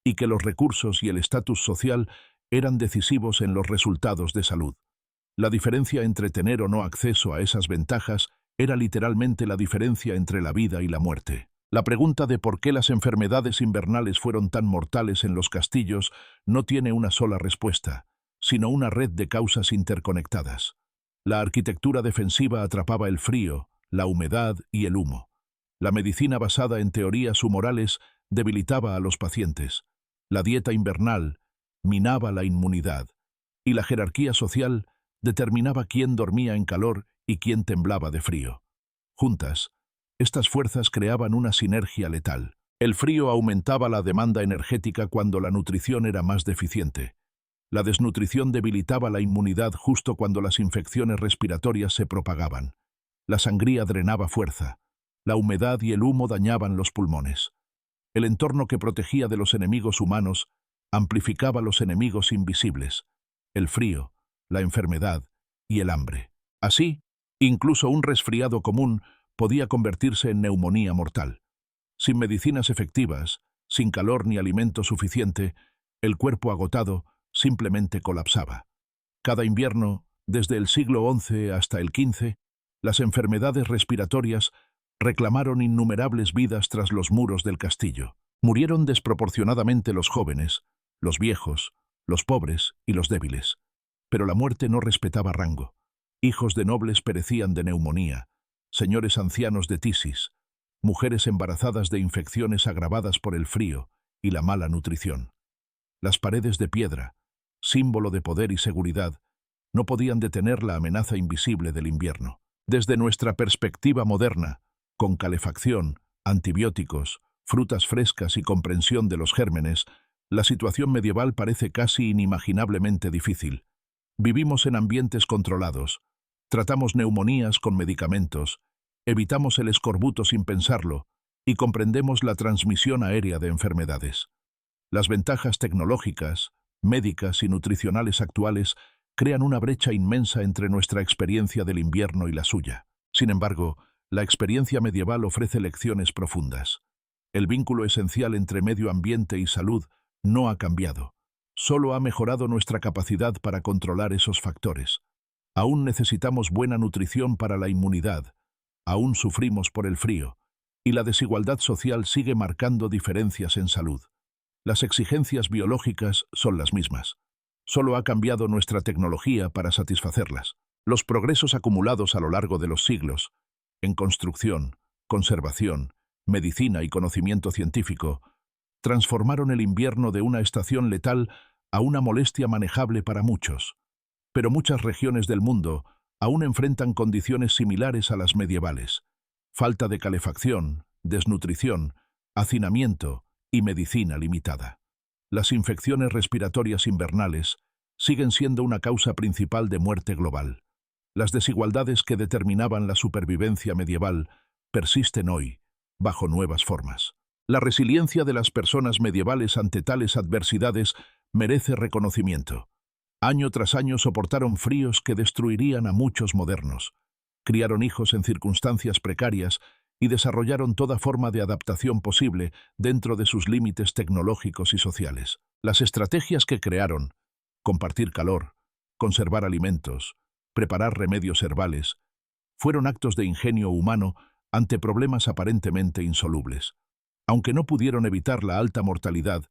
y que los recursos y el estatus social eran decisivos en los resultados de salud. La diferencia entre tener o no acceso a esas ventajas era literalmente la diferencia entre la vida y la muerte. La pregunta de por qué las enfermedades invernales fueron tan mortales en los castillos no tiene una sola respuesta, sino una red de causas interconectadas. La arquitectura defensiva atrapaba el frío, la humedad y el humo. La medicina basada en teorías humorales debilitaba a los pacientes. La dieta invernal minaba la inmunidad, y la jerarquía social determinaba quién dormía en calor y quién temblaba de frío. Juntas, estas fuerzas creaban una sinergia letal. El frío aumentaba la demanda energética cuando la nutrición era más deficiente. La desnutrición debilitaba la inmunidad justo cuando las infecciones respiratorias se propagaban. La sangría drenaba fuerza. La humedad y el humo dañaban los pulmones. El entorno que protegía de los enemigos humanos amplificaba los enemigos invisibles: el frío, la enfermedad y el hambre. Así, incluso un resfriado común podía convertirse en neumonía mortal. Sin medicinas efectivas, sin calor ni alimento suficiente, el cuerpo agotado simplemente colapsaba. Cada invierno, desde el siglo XI hasta el XV, las enfermedades respiratorias reclamaron innumerables vidas tras los muros del castillo. Murieron desproporcionadamente los jóvenes, los viejos, los pobres y los débiles. Pero la muerte no respetaba rango. Hijos de nobles perecían de neumonía, señores ancianos de tisis, mujeres embarazadas de infecciones agravadas por el frío y la mala nutrición. Las paredes de piedra, símbolo de poder y seguridad, no podían detener la amenaza invisible del invierno. Desde nuestra perspectiva moderna, con calefacción, antibióticos, frutas frescas y comprensión de los gérmenes, la situación medieval parece casi inimaginablemente difícil. Vivimos en ambientes controlados, tratamos neumonías con medicamentos, evitamos el escorbuto sin pensarlo y comprendemos la transmisión aérea de enfermedades. Las ventajas tecnológicas, médicas y nutricionales actuales crean una brecha inmensa entre nuestra experiencia del invierno y la suya. Sin embargo, la experiencia medieval ofrece lecciones profundas. El vínculo esencial entre medio ambiente y salud no ha cambiado. Solo ha mejorado nuestra capacidad para controlar esos factores. Aún necesitamos buena nutrición para la inmunidad, aún sufrimos por el frío, y la desigualdad social sigue marcando diferencias en salud. Las exigencias biológicas son las mismas. Solo ha cambiado nuestra tecnología para satisfacerlas. Los progresos acumulados a lo largo de los siglos, en construcción, conservación, medicina y conocimiento científico, transformaron el invierno de una estación letal a una molestia manejable para muchos. Pero muchas regiones del mundo aún enfrentan condiciones similares a las medievales: falta de calefacción, desnutrición, hacinamiento y medicina limitada. Las infecciones respiratorias invernales siguen siendo una causa principal de muerte global. Las desigualdades que determinaban la supervivencia medieval persisten hoy, bajo nuevas formas. La resiliencia de las personas medievales ante tales adversidades merece reconocimiento. Año tras año soportaron fríos que destruirían a muchos modernos. Criaron hijos en circunstancias precarias y desarrollaron toda forma de adaptación posible dentro de sus límites tecnológicos y sociales. Las estrategias que crearon: compartir calor, conservar alimentos, preparar remedios herbales, fueron actos de ingenio humano ante problemas aparentemente insolubles. Aunque no pudieron evitar la alta mortalidad,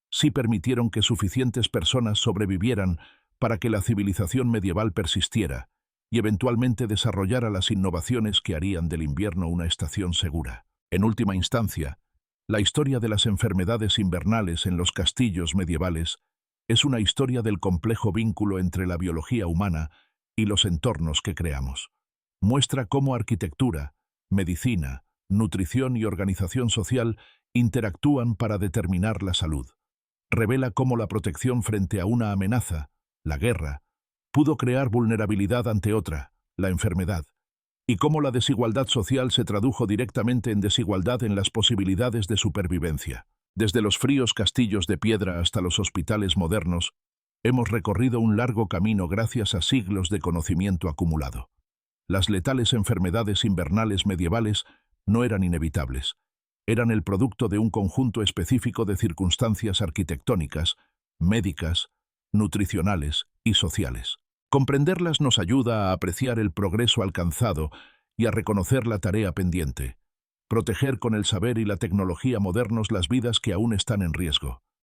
sí permitieron que suficientes personas sobrevivieran para que la civilización medieval persistiera y eventualmente desarrollara las innovaciones que harían del invierno una estación segura. En última instancia, la historia de las enfermedades invernales en los castillos medievales es una historia del complejo vínculo entre la biología humana y los entornos que creamos. Muestra cómo arquitectura, medicina, nutrición y organización social interactúan para determinar la salud. Revela cómo la protección frente a una amenaza, la guerra, pudo crear vulnerabilidad ante otra, la enfermedad, y cómo la desigualdad social se tradujo directamente en desigualdad en las posibilidades de supervivencia. Desde los fríos castillos de piedra hasta los hospitales modernos, hemos recorrido un largo camino gracias a siglos de conocimiento acumulado. Las letales enfermedades invernales medievales no eran inevitables. Eran el producto de un conjunto específico de circunstancias arquitectónicas, médicas, nutricionales y sociales. Comprenderlas nos ayuda a apreciar el progreso alcanzado y a reconocer la tarea pendiente: proteger con el saber y la tecnología modernos las vidas que aún están en riesgo.